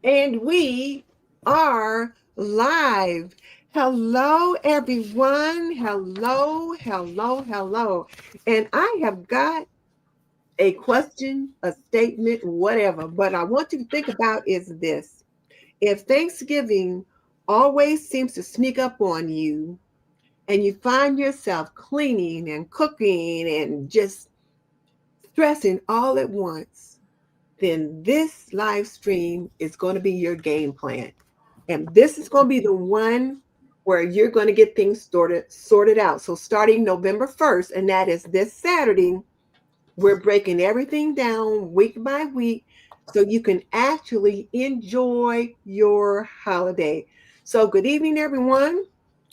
And we are live. Hello, everyone. Hello, hello, hello. And I have got a question, a statement, whatever. But I want you to think about is this. If Thanksgiving always seems to sneak up on you and you find yourself cleaning and cooking and just stressing all at once, then this live stream is going to be your game plan. And this is going to be the one where you're going to get things sorted out. So starting November 1st, and that is this Saturday, we're breaking everything down week by week so you can actually enjoy your holiday. So good evening, everyone,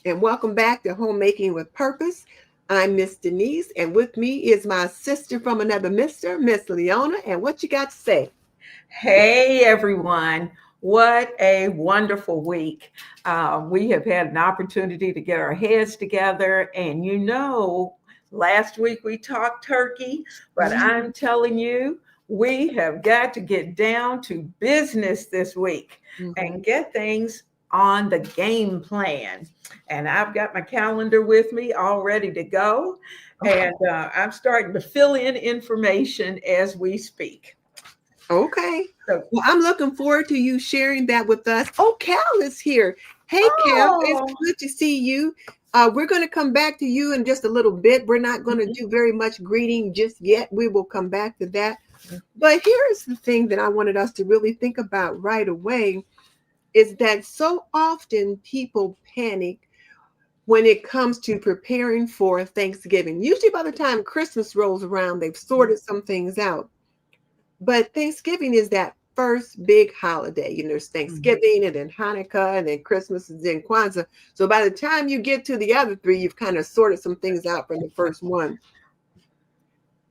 and welcome back to Homemaking with Purpose. I'm Miss Denise, and with me is my sister from another mister, Miss Leona. And what you got to say? Hey everyone, what a wonderful week. We have had an opportunity to get our heads together, and last week we talked turkey, but I'm telling you, we have got to get down to business this week Mhm. and get things on the game plan. And I've got my calendar with me all ready to go, and I'm starting to fill in information as we speak. Okay. So, Well, I'm looking forward to you sharing that with us. Oh, Cal is here. Hey, Cal, it's oh, good to see you. We're going to come back to you in just a little bit. We're not going to mhm, do very much greeting just yet. We will come back to that. mhm. But here's the thing that I wanted us to really think about right away is that so often people panic when it comes to preparing for Thanksgiving. Usually by the time Christmas rolls around, they've sorted some things out. But Thanksgiving is that first big holiday. There's Mhm. Thanksgiving and then Hanukkah and then Christmas and then Kwanzaa. So by the time you get to the other three, you've kind of sorted some things out from the first one.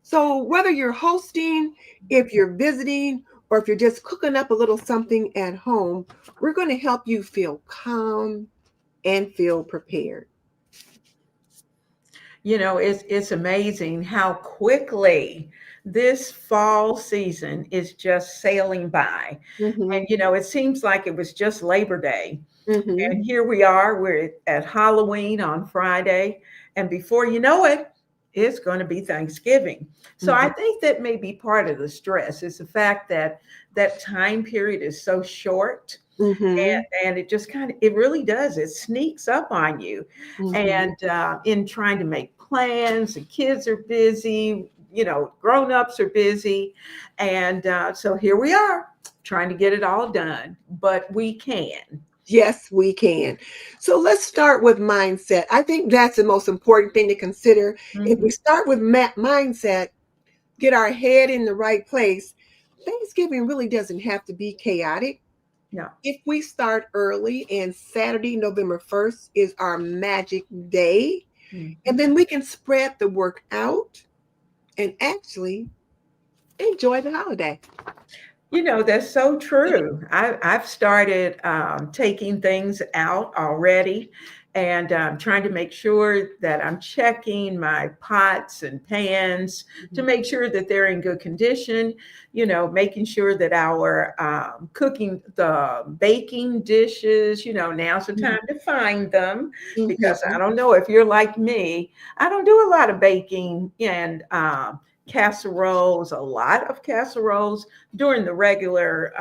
So whether you're hosting, if you're visiting, or if you're just cooking up a little something at home, we're going to help you feel calm and feel prepared. It's amazing how quickly this fall season is just sailing by. Hmm. And it seems like it was just Labor Day. Hmm. And here we are, we're at Halloween on Friday, and before you know it, it's going to be Thanksgiving. So I Hmm. think that may be part of the stress is the fact that that time period is so short, Hmm. and it just it really does, it sneaks up on you. Hmm. And in trying to make plans, the kids are busy, grown-ups are busy, and so here we are trying to get it all done, but we can. Yes, we can. So let's start with mindset. I think that's the most important thing to consider. If we Mhm. start with mindset, get our head in the right place, Thanksgiving really doesn't have to be chaotic. No. If we start early and Saturday, November 1st is our magic day, and Mhm. then we can spread the work out and actually enjoy the holiday. That's so true. I've started taking things out already, and trying to make sure that I'm checking my pots and pans to Mhm. make sure that they're in good condition. Making sure that our cooking, the baking dishes, now's the time to find them, because I Mhm. don't know if you're like me. I don't do a lot of baking and casseroles, a lot of casseroles during the regular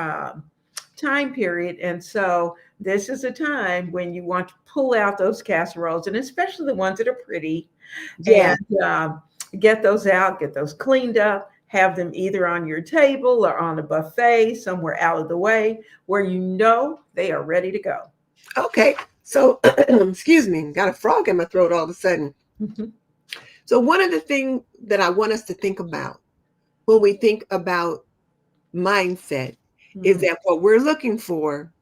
time period. And so this is a time when you want to pull out those casseroles, and especially the ones that are pretty, Yeah. and get those out, get those cleaned up, have them either on your table or on a buffet somewhere out of the way where they are ready to go. Okay. So, excuse me, got a frog in my throat all of a sudden. Mhm. So, one of the things that I want us to think about when we think about mindset is Mhm. that what we're looking for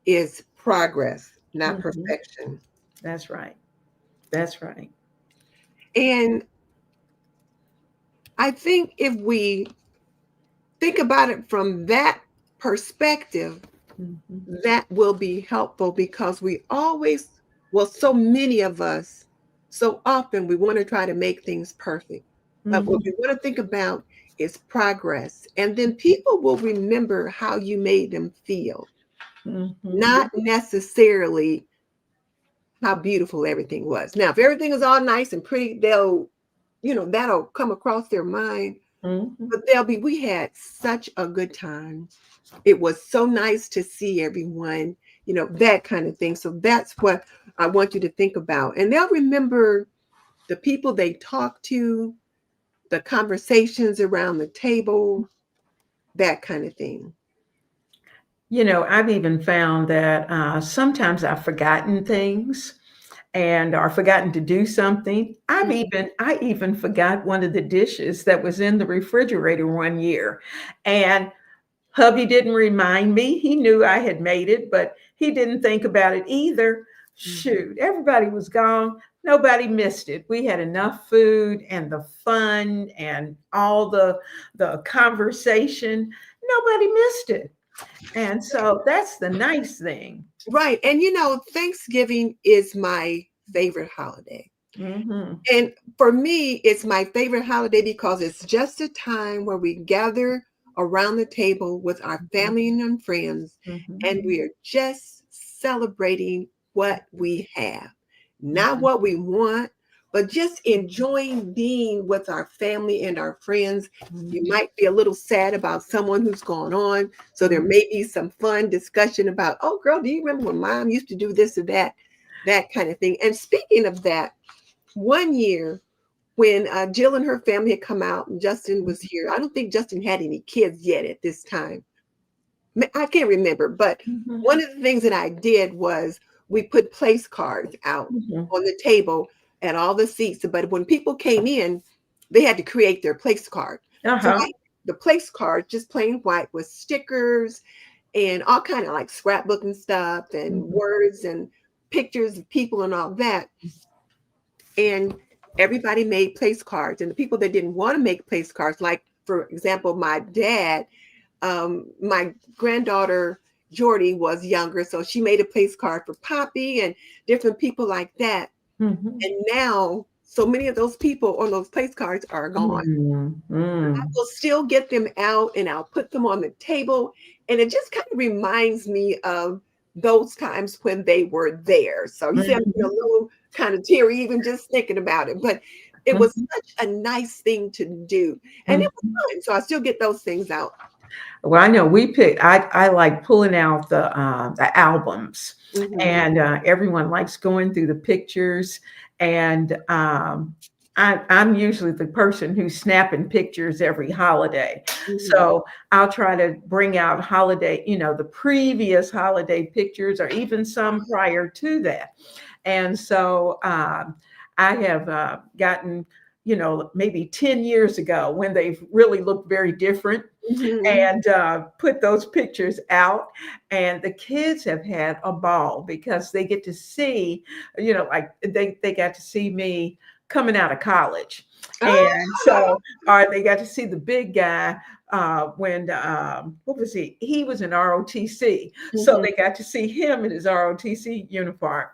is progress, not Mhm. perfection. That's right. That's right. And I think if we think about it from that perspective, Mhm. that will be helpful because we always, well, so many of us, so often we want to try to make things perfect. But what Mhm. we want to think about is progress. And then people will remember how you made them feel, Mhm. not necessarily how beautiful everything was. Now, if everything is all nice and pretty, that'll come across their mind. Mhm. But they'll be, we had such a good time. It was so nice to see everyone, that kind of thing. So that's what I want you to think about. And they'll remember the people they talked to, the conversations around the table, that kind of thing. I've even found that sometimes I've forgotten things and or forgotten to do something. I even forgot one of the dishes that was in the refrigerator one year. And hubby didn't remind me. He knew I had made it, but he didn't think about it either. Mhm. Shoot, everybody was gone. Nobody missed it. We had enough food and the fun and all the conversation. Nobody missed it. And so that's the nice thing. Right. And Thanksgiving is my favorite holiday. Mhm. And for me, it's my favorite holiday because it's just a time where we gather around the table with our Mhm. family and friends, Mhm. and we are just celebrating what we have, not Mhm. what we want, but just enjoying being with our family and our friends. You Mhm. might be a little sad about someone who's gone on. So there Mhm. may be some fun discussion about, oh, girl, do you remember when mom used to do this or that kind of thing. And speaking of that, one year when Jill and her family had come out and Justin was here. I don't think Justin had any kids yet at this time. I can't remember, but Mhm. one of the things that I did was we put place cards out Mhm. on the table at all the seats. But when people came in, they had to create their place card. So Uh-huh. the place card, just plain white, with stickers and all kind of like scrapbooking stuff and Mhm. words and pictures of people and all that. And everybody made place cards. And the people that didn't want to make place cards, like for example, my dad, my granddaughter Jordy was younger, so she made a place card for Poppy and different people like that. Mhm. And now so many of those people on those place cards are gone. Mm. I Mm. will still get them out and I'll put them on the table. And it just kind of reminds me of those times when they were there. So you see, I'm getting a Mhm. little kind of teary even just thinking about it. But it was Mhm. such a nice thing to do. And it was Mhm. fun. So I still get those things out. Well, I know we picked. I like pulling out the albums, Hmm. and everyone likes going through the pictures. And I'm usually the person who's snapping pictures every holiday, Hmm. so I'll try to bring out holiday, the previous holiday pictures, or even some prior to that. And so I have gotten, maybe 10 years ago when they've really looked very different Hmm. and put those pictures out. And the kids have had a ball because they get to see, like they got to see me coming out of college. And so, or they got to see the big guy when, what was he? He was in ROTC. So Hmm. they got to see him in his ROTC uniform.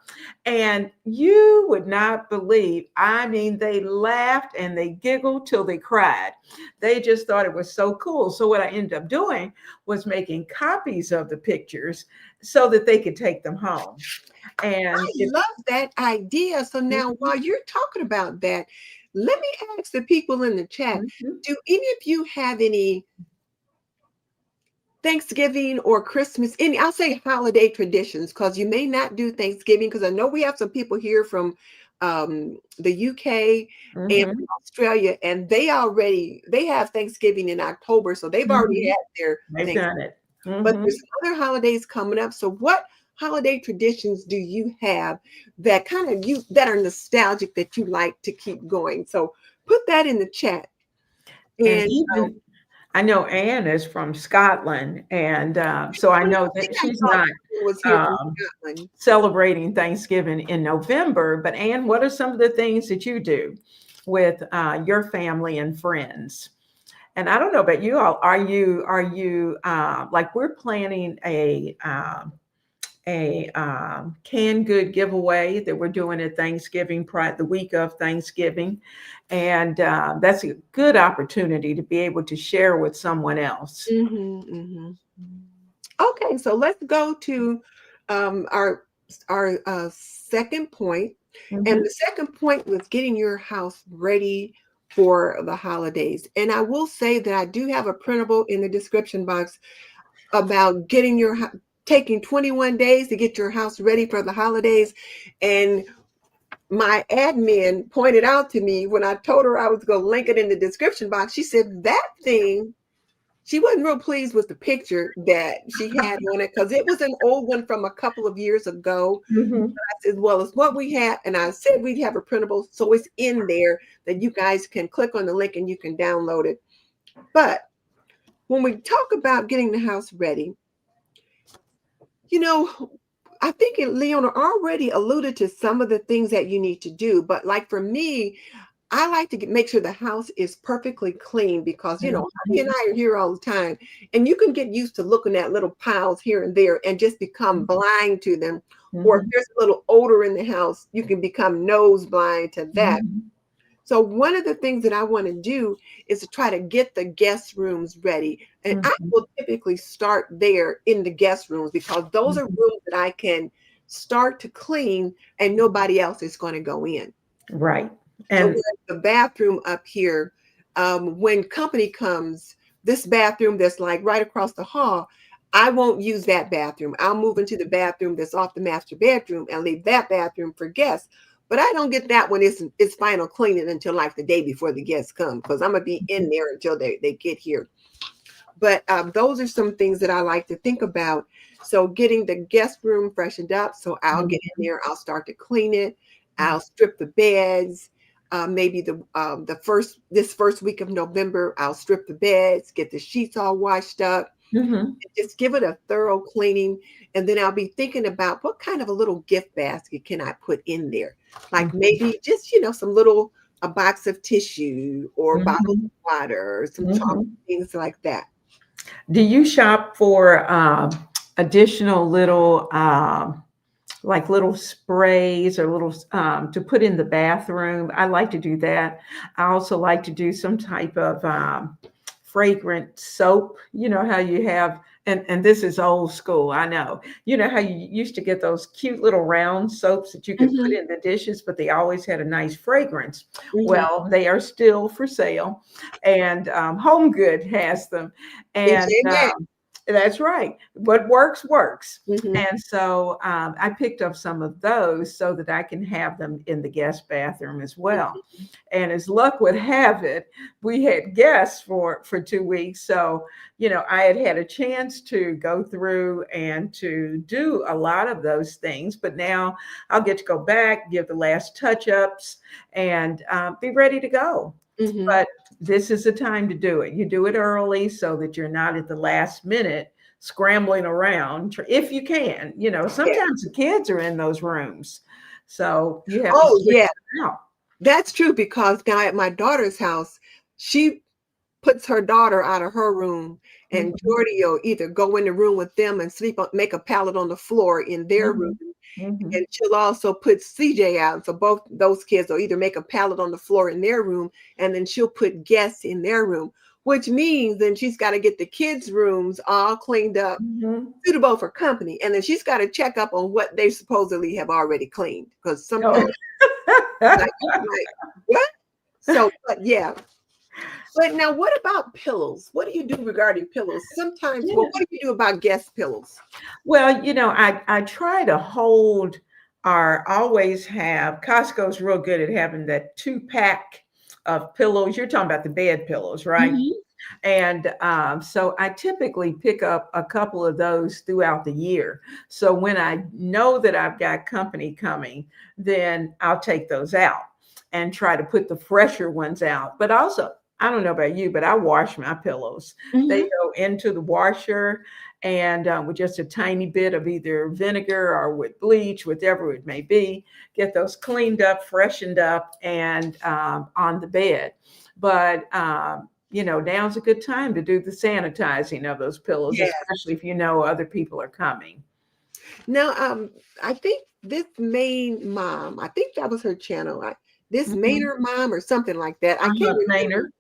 And you would not believe, I mean, they laughed and they giggled till they cried. They just thought it was so cool. So what I ended up doing was making copies of the pictures so that they could take them home. I And it, love that idea. So now, Mhm, while you're talking about that, let me ask the people in the chat, mhm, do any of you have any Thanksgiving or Christmas, any, I'll say holiday traditions, because you may not do Thanksgiving, because I know we have some people here from the UK and mhm, from Australia, and they have Thanksgiving in October, so they've already mhm. had their They've Thanksgiving. done it. But Mhm. there's other holidays coming up. So what holiday traditions do you have that kind of you that are nostalgic that you like to keep going? So put that in the chat. And And even I know Anne is from Scotland, and so I I know think that I she's saw not someone was here from um, Scotland. celebrating Thanksgiving in November. But Anne, what are some of the things that you do with your family and friends? And I don't know about you all. Are you like we're planning a canned good giveaway that we're doing at Thanksgiving, the week of Thanksgiving. And that's a good opportunity to be able to share with someone else. Okay, so let's go to our second point. And Mhm. the second point was getting your house ready for the holidays. And I will say that I do have a printable in the description box about taking 21 days to get your house ready for the holidays. And my admin pointed out to me when I told her I was going to link it in the description box, she said that thing, she wasn't real pleased with the picture that she had on it because it was an old one from a couple of years ago. Mhm. As well as what we have. And I said we'd have a printable, so it's in there that you guys can click on the link and you can download it. But when we talk about getting the house ready, you know, I think Leona already alluded to some of the things that you need to do. But like for me, I like to make sure the house is perfectly clean because, hubby and Mhm. I are here all the time. And you can get used to looking at little piles here and there and just become blind to them. Or if Mhm. there's a little odor in the house, you can become nose blind to that. Mhm. So one of the things that I want to do is to try to get the guest rooms ready. And I Mhm. will typically start there in the guest rooms because those are Mhm. rooms that I can start to clean and nobody else is going to go in. Right. So And whereas the bathroom up here, when company comes, this bathroom that's like right across the hall, I won't use that bathroom. I'll move into the bathroom that's off the master bedroom and leave that bathroom for guests. But I don't get that when it's final cleaning until like the day before the guests come because I'm gonna be in there until they get here. But those are some things that I like to think about. So getting the guest room freshened up. So I'll get in there. I'll start to clean it. I'll strip the beds. Maybe the first week of November, I'll strip the beds, get the sheets all washed up, Mhm. and just give it a thorough cleaning. And then I'll be thinking about what kind of a little gift basket can I put in there? Like Mhm. maybe just some little a box of tissue or bottles Mhm. of water, some chocolate, Mhm. things like that. Do you shop for additional little like little sprays or little to put in the bathroom? I like to do that. I also like to do some type of fragrant soap. You know how you have, and this is old school, I know. You know how you used to get those cute little round soaps that you could put Mhm, in the dishes, but they always had a nice fragrance. mhm. Well, they are still for sale, and Home Good has them, and Amen. that's right. What works works. Mhm, And so I picked up some of those so that I can have them in the guest bathroom as well. mhm. And as luck would have it, we had guests for 2 weeks. So, I had a chance to go through and to do a lot of those things. But now I'll get to go back, give the last touch ups, and be ready to go. Mhm. But this is the time to do it. You do it early so that you're not at the last minute scrambling around if you can. Yeah. Sometimes the kids are in those rooms. So you have to Oh, switch yeah. them out. That's true because now at my daughter's house, she puts her daughter out of her room, and Mhm, Jordy will either go in the room with them and make a pallet on the floor in their room, mhm, mhm, and she'll also put CJ out. So both those kids will either make a pallet on the floor in their room, and then she'll put guests in their room, which means then she's got to get the kids' rooms all cleaned up, mhm. suitable for company, and then she's got to check up on what they supposedly have already cleaned because Oh. sometimes like what? So, but yeah. But now, what about pillows? What do you do regarding pillows? Sometimes, well, Yeah. what do you do about guest pillows? Well, I try to hold or always have. Costco's real good at having that 2-pack of pillows. You're talking about the bed pillows, right? Mhm. And so I typically pick up a couple of those throughout the year. So when I know that I've got company coming, then I'll take those out and try to put the fresher ones out. But also, I don't know about you, but I wash my pillows. They Mhm. go into the washer and with just a tiny bit of either vinegar or with bleach, whatever it may be, get those cleaned up, freshened up, and on the bed. But now's a good time to do the sanitizing of those pillows, Yeah. especially if you know other people are coming. Now, I think this main mom, I think that was her channel. This Mhm. Mainer mom or something like that. I can't remember. Maynard.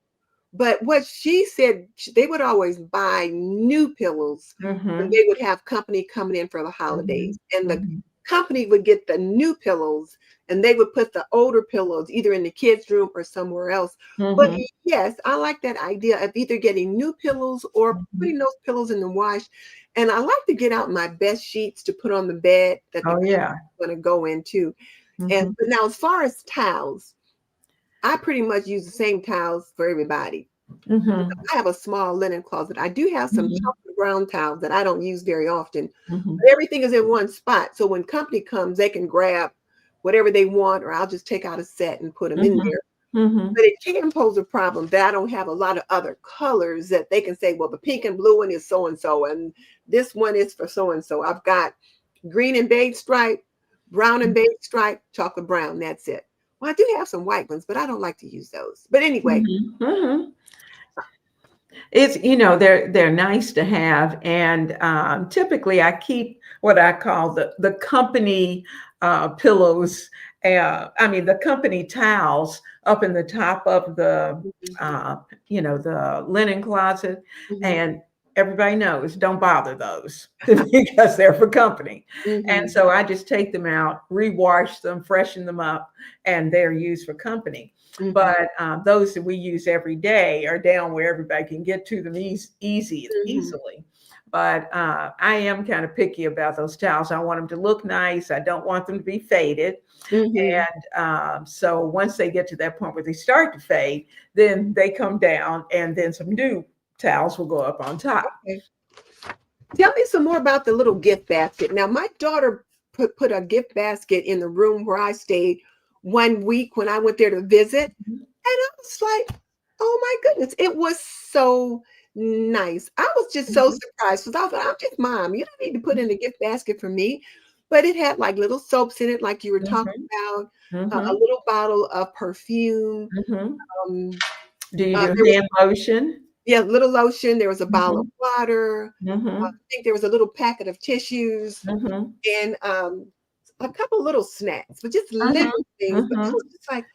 But what she said, they would always buy new pillows when Mhm. they would have company coming in for the holidays. Mhm. And the Mhm. company would get the new pillows and they would put the older pillows either in the kids' room or somewhere else. But Mhm. yes, I like that idea of either getting new pillows or Mhm. putting those pillows in the wash. And I like to get out my best sheets to put on the bed that the Oh company yeah. is going to go into. And Mhm. but now, as far as towels, I pretty much use the same towels for everybody. Mhm. I have a small linen closet. I do have some Mhm. chocolate brown towels that I don't use very often, Mhm. but everything is in one spot. So when company comes, they can grab whatever they want, or I'll just take out a set and put them in Mhm. there. Mhm. But it can pose a problem that I don't have a lot of other colors that they can say, well, the pink and blue one is so and so, and this one is for so and so. I've got green and beige stripe, brown and beige stripe, chocolate brown. That's it. Well, I do have some white ones, but I don't like to use those. But anyway, Mhm. Mhm. It's they're nice to have, and typically I keep what I call the company pillows. I mean the company towels up in the top of the mhm, uh, the linen closet, mhm, and everybody knows don't bother those because they're for company. And mhm, so I just take them out, rewash them, freshen them up, and they're used for company. mhm, But those that we use every day are down where everybody can get to them mhm, easily. But I am kind of picky about those towels. I want them to look nice. I don't want them to be faded. mhm. And so once they get to that point where they start to fade, then they come down, and then some new towels will go up on top. Okay. Tell me some more about the little gift basket. Now, my daughter put a gift basket in the room where I stayed one week when I went there to visit. And I was like, oh my goodness, it was so nice. I was just so Mhm, surprised because I thought, I'm just mom. You don't need to put in a gift basket for me. But it had like little soaps in it, like you were talking mhm, about, a mhm, little bottle of perfume. mhm. Um, Do you do there was, hand lotion? yeah, little lotion. There was a bottle of Mhm, water. I mhm, think there was a little packet of tissues mhm, and a couple little snacks, but just mhm, little things. But I mhm. was just like,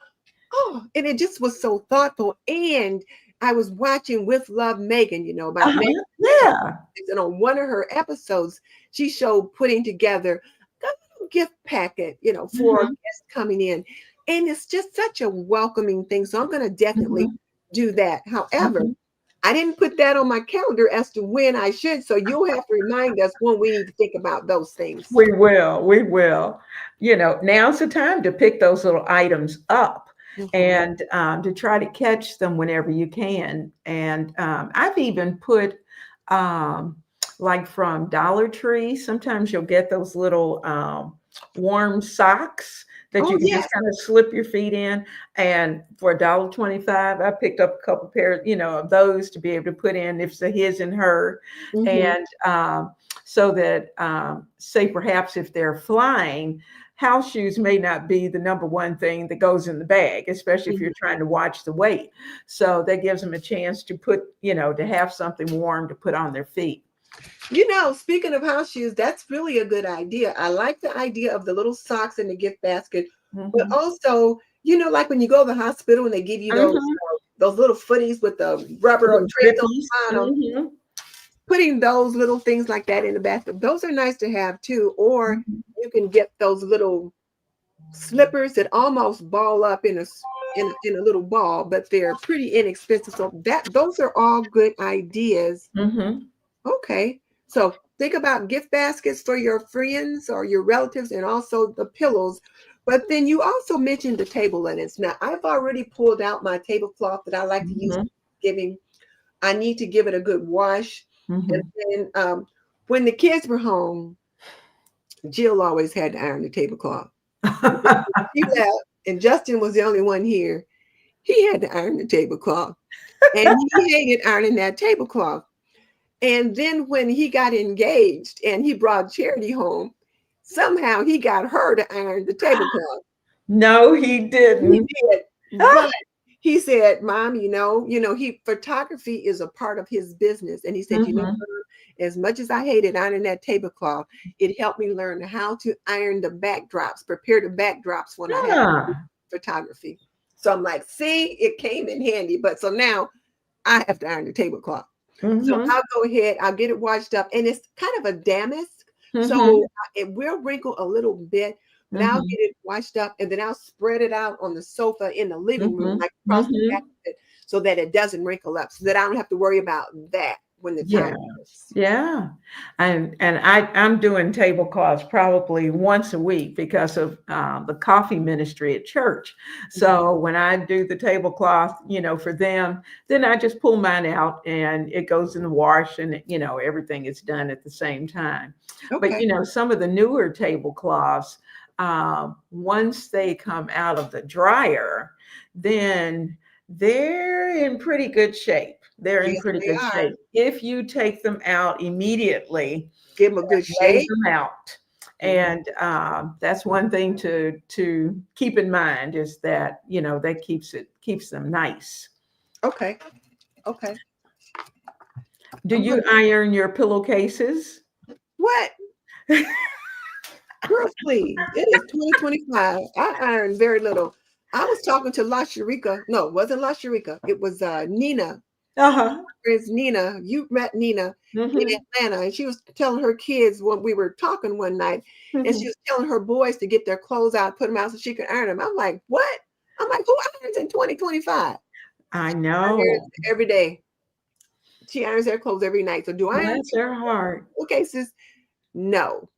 oh, and it just was so thoughtful. And I was watching With Love Megan, about Megan. Uh-huh. Yeah. And on one of her episodes, she showed putting together a little gift packet, for Mhm, guests coming in. And it's just such a welcoming thing. So I'm going to definitely mhm, do that. However, mhm. I didn't put that on my calendar as to when I should. So you'll have to remind us when we need to think about those things. We will, we will. Now's the time to pick those little items up Mhm. and to try to catch them whenever you can. And I've even put, um, like from Dollar Tree, sometimes you'll get those little warm socks that Oh, you can just yes. kind of slip your feet in. And for $1.25, I picked up a couple pairs, of those to be able to put in if it's a his and her. Mhm. And so that, say, perhaps if they're flying, house shoes may not be the number one thing that goes in the bag, especially if Mhm. you're trying to watch the weight. So that gives them a chance to to have something warm to put on their feet. Speaking of house shoes, that's really a good idea. I like the idea of the little socks in the gift basket, but Hmm. also, like when you go to the hospital and they give you Hmm. those little footies with the rubber Little treads on grippies. the bottom, Hmm. putting those little things like that in the basket. Those are nice to have too. Or Hmm. you can get those little slippers that almost ball up in a little ball, but they're pretty inexpensive. So those are all good ideas. Hmm. Okay. So think about gift baskets for your friends or your relatives and also the pillows. But then you also mentioned the table linens. Now, I've already pulled out my tablecloth that I like to use Hmm. for Thanksgiving. I need to give it a good wash. And Hmm. then when the kids were home, Jill always had to iron the tablecloth. And then when she left, and Justin was the only one here, he had to iron the tablecloth. And he hated ironing that tablecloth. And then when he got engaged and he brought Charity home, somehow he got her to iron the tablecloth. No, he He didn't. did, but he said, Mom, he photography is a part of his business. And he said, Mm-hmm. as much as I hated ironing that tablecloth, it helped me learn how to iron the backdrops, prepare the backdrops when I have Yeah. photography. So I'm like, see, it came in handy. But so now I have to iron the tablecloth. So Mm-hmm. I'll go ahead, I'll get it washed up, and it's kind of a damask, Mm-hmm. so it will wrinkle a little bit, but I'll Mm-hmm. get it washed up, and then I'll spread it out on the sofa in the living room, Mm-hmm. like across the back Mm-hmm. of it, so that it doesn't wrinkle up, so that I don't have to worry about that when the time Yeah. comes. Yeah. I'm doing tablecloths probably once a week because of the coffee ministry at church. Mhm. So when I do the tablecloth, for them, then I just pull mine out and it goes in the wash and everything is done at the same time. But Okay. some of the newer tablecloths, once they come out of the dryer, then they're in pretty good shape. They're in Yes, pretty they good are. shape. If you take them out immediately, Give them a good lay shake. them out. Mhm. And that's one thing to keep in mind is that that keeps them nice. Okay. Okay. Do I'm you gonna iron your pillowcases? what? Girl, please. It is 2025. I iron very little. I was talking to La Sharika. No, it wasn't La Sharika. It was Nina. Uh-huh. It's Nina. You met Nina in Mm-hmm. Atlanta, and she was telling her kids when we were talking one night, and she Mm-hmm. was telling her boys to get their clothes out, put them out so she could iron them. I'm like, what? I'm like, who irons in 2025? I Irons know. every day. She irons their clothes every night. So do I iron Bless their heart. pillowcases? No,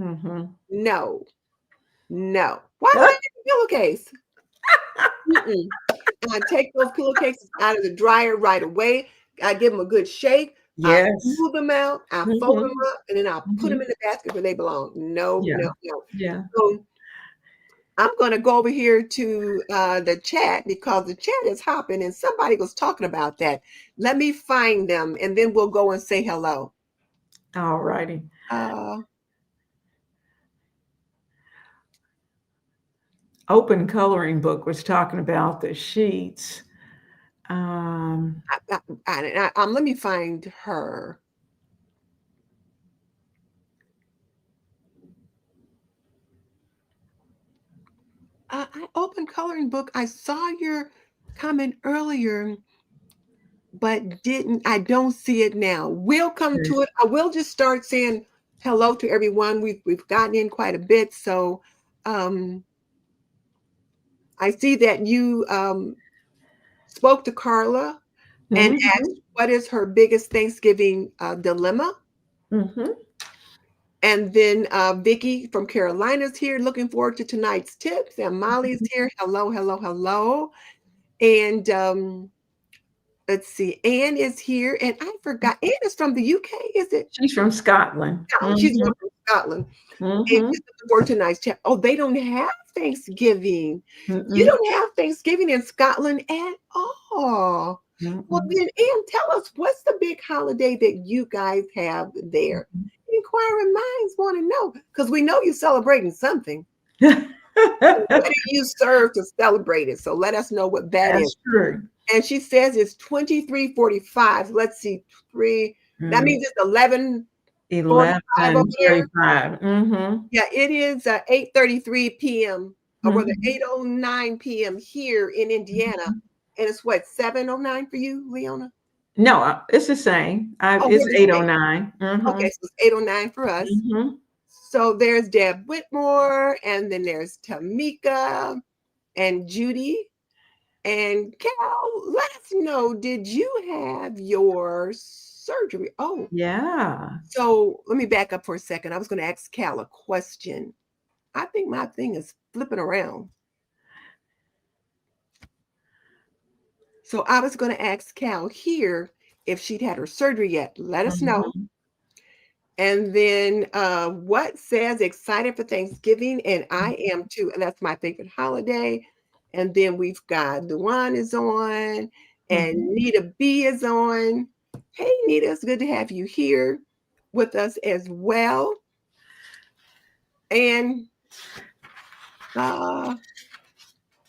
Mm-hmm. no, no. Why would I get a pillowcase? Mm-mm. And I take those pillowcases out of the dryer right away. I give them a good shake. I Yes. smooth them out. I fold them Mm-hmm. up, and then I'll put them Mm-hmm. in the basket where they belong. No, Yeah. no, no. Yeah. So I'm going to go over here to the chat because the chat is hopping, and somebody was talking about that. Let me find them, and then we'll go and say hello. All righty. Uh, Open Coloring Book was talking about the sheets. Um, let me find her. I open coloring book. I saw your comment earlier, but didn't I don't see it now. We'll come to it. I will just start saying hello to everyone. We've gotten in quite a bit. So um I see that you spoke to Carla and mm-hmm. asked what is her biggest Thanksgiving dilemma. Mm-hmm. And then Vicky from Carolina's here, looking forward to tonight's tips. And Molly's here. Hello, hello, hello. And let's see, Anne is here, and I forgot. Anne is from the UK, is it? She's from Scotland. No, she's the Mm-hmm. one from Scotland. And Mm-hmm. she's looking forward to tonight's chat. Oh, they don't have Thanksgiving. You Mm-mm. don't have Thanksgiving in Scotland at all. Well, Mm-mm. then, Anne, tell us what's the big holiday that you guys have there? Inquiring minds want to know because we know you're celebrating something. What do you serve to celebrate it? So let us know what that is. That's true. And she says it's 23:45. Let's see, three. That Mm. means it's 11:45 over there. 11:45. Mm-hmm. Yeah, it is 8:33 p.m. or rather Mm-hmm. 8:09 p.m. here in Indiana. And it's what, 7:09 for you, Leona? No, it's the same. Oh, It's we're the same. 8:09. Mm-hmm. Okay, so it's 8:09 for us. Mm-hmm. So there's Deb Whitmore, and then there's Tamika and Judy. And Cal, let us know, did you have your surgery? Oh, Yeah. so let me back up for a second. I was going to ask Cal a question. I think my thing is flipping around. So I was going to ask Cal here if she'd had her surgery yet. Let us know. Mm-hmm. And then what says excited for Thanksgiving? And I am too. And that's my favorite holiday. And then we've got Luan is on and Mm-hmm. Nita B is on. Hey, Nita, it's good to have you here with us as well. And uh,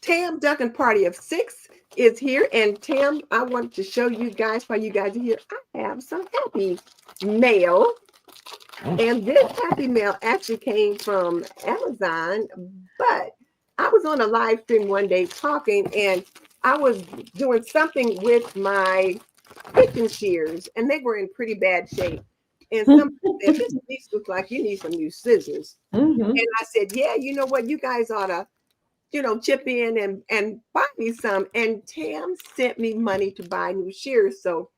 Tam Duncan Party of Six is here. And Tim, I wanted to show you guys while you guys are here. I have some happy mail. And this happy mail actually came from Amazon, but I was on a live stream one day talking, and I was doing something with my kitchen shears, and they were in pretty bad shape. And somebody said, "This looks like you need some new scissors." Mhm. And I said, "Yeah, you know what? You guys ought to, chip in and buy me some." And Tam sent me money to buy new shears. So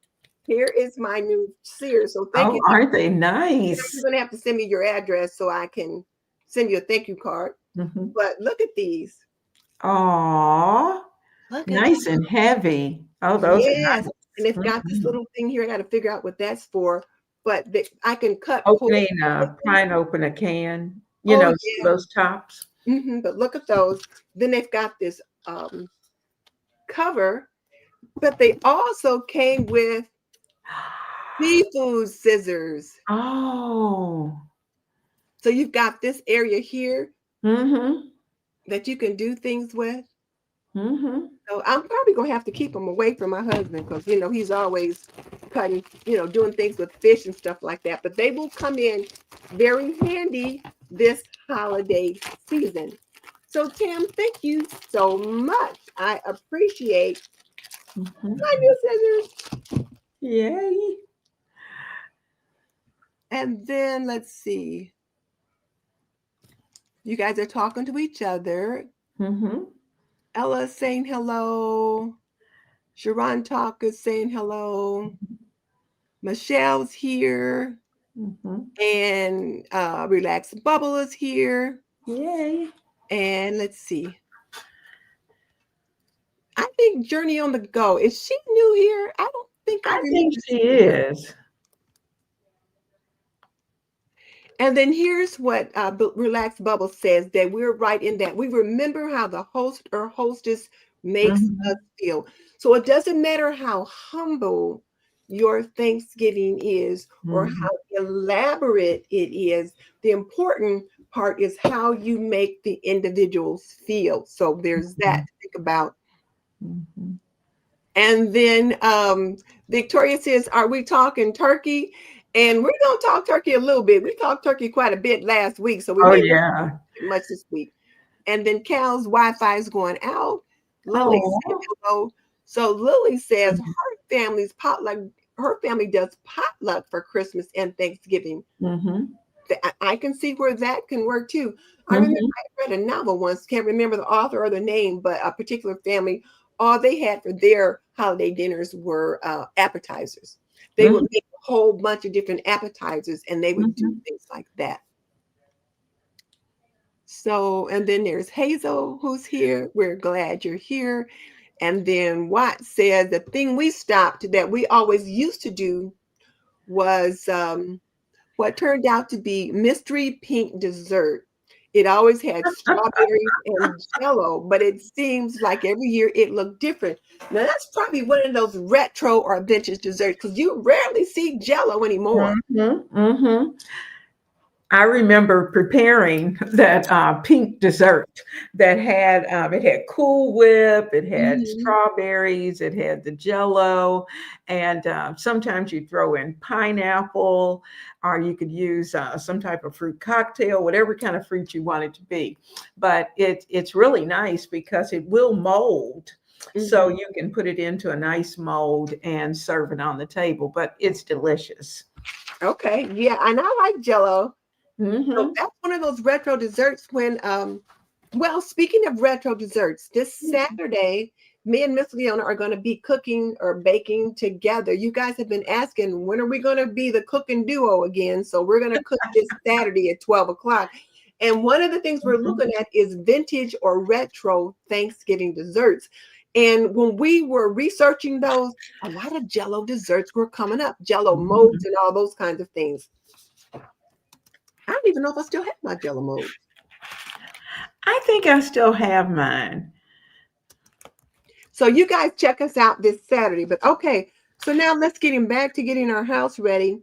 here is my new shears. So thank Oh, you. aren't they You're nice? gonna have to send me your address so I can send you a thank you card. Mhm. But look at these. Aw, Look at nice and heavy. Oh, those are yes. nice. And it's got this Mhm. little thing here. I got to figure out what that's for. But I can cut holes. Try and open a can, Oh see yeah. those tops. But look at those. Then they've got this cover, but they also came with seafood scissors. Oh. So you've got this area here Mhm. that you can do things with. Mhm. So I'm probably gonna have to keep them away from my husband because he's always cutting, doing things with fish and stuff like that. But they will come in very handy this holiday season. So Tim, thank you so much. I appreciate Mhm. my new scissors. Yay. And then let's see. You guys are talking to each other. Mhm. Ella's saying hello. Sharon Talk is saying hello. Michelle's here. Mhm. And Relax Bubble is here. Yay. And let's see. I think Journey on the Go. Is she new here? I don't think I I think remember she seeing her. is. And then here's what Relax Bubble says that we're right in that. We remember how the host or hostess makes us Mhm. feel. So it doesn't matter how humble your Thanksgiving is or Mhm. how elaborate it is. The important part is how you make the individuals feel. So there's that Mhm. to think about. Mhm. And then Victoria says, "Are we talking turkey?" And we're going to talk turkey a little bit. We talked turkey quite a bit last week, so we Oh, may not yeah. talk much this week. And then Cal's Wi-Fi is going out. Lily said Oh. hello. So Lily says her family does potluck for Christmas and Thanksgiving. Mhm. I can see where that can work too. I remember Mhm. I read a novel once, can't remember the author or the name, but a particular family, all they had for their holiday dinners were appetizers. They would Mhm. make a whole bunch of different appetizers and they would do Mhm. things like that. So, and then there's Hazel who's here. We're glad you're here. And then Watt said the thing we stopped that we always used to do was what turned out to be mystery pink dessert. It always had strawberries and jello, but it seems like every year it looked different. Now that's probably one of those retro or vintage desserts because you rarely see jello anymore. Mhm. Mhm. I remember preparing that pink dessert that had it had Cool Whip, it had Mhm. strawberries, it had the Jello, and sometimes you throw in pineapple, or you could use some type of fruit cocktail, whatever kind of fruit you want it to be. But it's really nice because it will mold. So Mhm. you can put it into a nice mold and serve it on the table, but it's delicious. Okay, yeah, and I like jello. So Hmm. that's one of those retro desserts when well, speaking of retro desserts, this Saturday, me and Miss Leona are going to be cooking or baking together. You guys have been asking when are we going to be the cooking duo again? So we're going to cook this Saturday at 12 o'clock. And one of the things we're looking at is vintage or retro Thanksgiving desserts. And when we were researching those, a lot of Jello desserts were coming up, Jello molds Mhm. and all those kinds of things. I don't even know if I still have my Jello mold. I think I still have mine. So you guys check us out this Saturday. But okay, so now let's get him back to getting our house ready.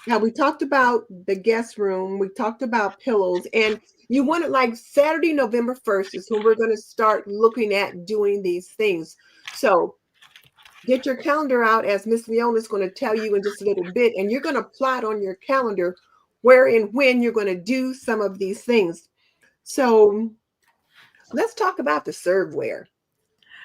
Now we talked about the guest room, we talked about pillows, and you want it like Saturday, November 1st is when we're going to start looking at doing these things. So get your calendar out, as Miss Leona is going to tell you in just a little bit, and you're going to plot on your calendar where and when you're going to do some of these things. So let's talk about the serveware,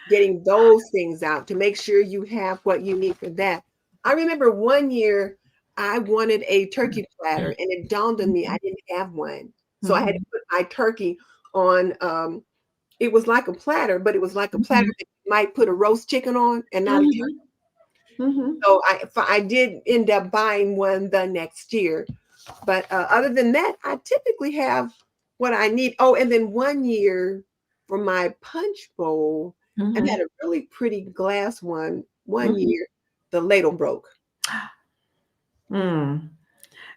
getting those things out to make sure you have what you need for that. I remember one year I wanted a turkey platter, and it dawned on me I didn't have one. So I had to Mhm. put my turkey on. It was like a platter, but it was like a platter Mhm. that you might put a roast chicken on and not a turkey. Mhm. Mhm. So I did end up buying one the next year. But other than that, I typically have what I need. Oh, and then one year for my punch bowl, I had Mhm. a really pretty glass one. One Mhm. year, the ladle broke. Mm.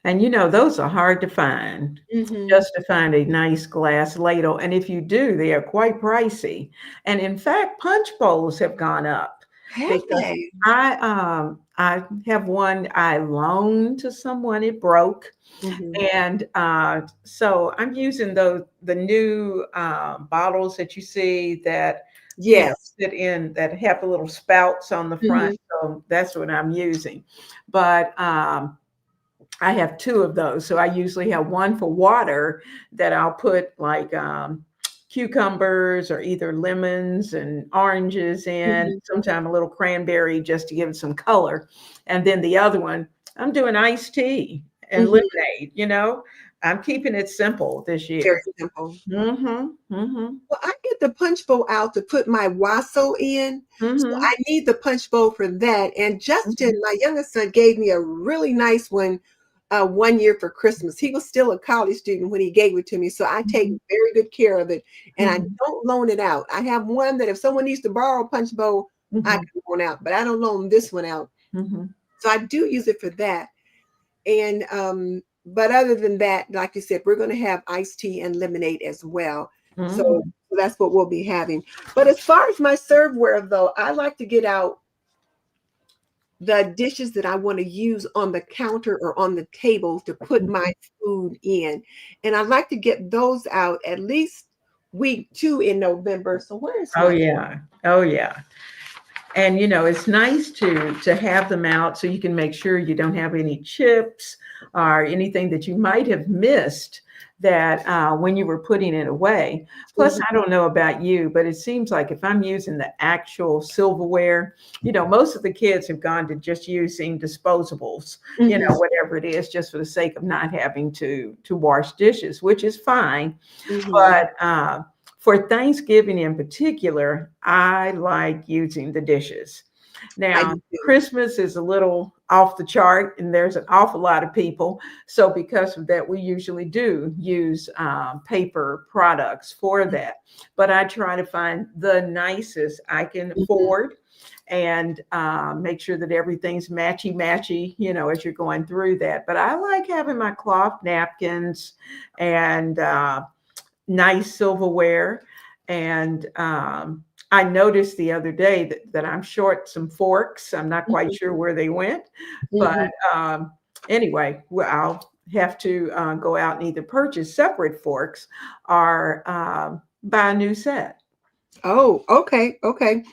And you know, those are hard to find, Hmm. just to find a nice glass ladle. And if you do, they are quite pricey. And in fact, punch bowls have gone up Have because they? I have one I loaned to someone, it broke. Hmm. And so I'm using the new bottles that you see that Yes. sit in that have the little spouts on the front. Hmm. So that's what I'm using. But I have two of those. So I usually have one for water that I'll put like cucumbers or either lemons and oranges in, Hmm. sometimes a little cranberry just to give it some color. And then the other one, I'm doing iced tea and Hmm. lemonade, you know. I'm keeping it simple this Very year. simple. Mm-hmm. Mm-hmm. Well, I get the punch bowl out to put my wassail in. So Mm-hmm. I need the punch bowl for that. And Justin, Mm-hmm. my youngest son, gave me a really nice one one year for Christmas. He was still a college student when he gave it to me. So I take very good care of it. And I Mm-hmm. don't loan it out. I have one that if someone needs to borrow a punch bowl, I Mm-hmm. can loan out, but I don't loan this one out. Mm-hmm. So I do use it for that. And but other than that, like you said, we're going to have iced tea and lemonade as well. So Mm-hmm. that's what we'll be having. But as far as my serveware, though, I like to get out the dishes that I want to use on the counter or on the table to put my food in. And I like to get those out at least week 2 in November. So where's Oh my yeah. Oh yeah. And you know, it's nice to have them out so you can make sure you don't have any chips or anything that you might have missed that when you were putting it away. Plus, Mhm, I don't know about you, but it seems like if I'm using the actual silverware, you know, most of the kids have gone to just using disposables, you mhm, know, whatever it is, just for the sake of not having to wash dishes, which is fine. mhm. But for Thanksgiving in particular, I like using the dishes. I Now, do too. Christmas is a little off the chart, and there's an awful lot of people. So, because of that, we usually do use paper products for that. But I try to find the nicest I can Mhm. afford and make sure that everything's matchy matchy, you know, as you're going through that. But I like having my cloth napkins and nice silverware. And I noticed the other day that I'm short some forks. I'm not quite Mhm, sure where they went, but mhm. um, anyway, well, I'll have to go out and either purchase separate forks or buy a new set. Oh, okay, okay.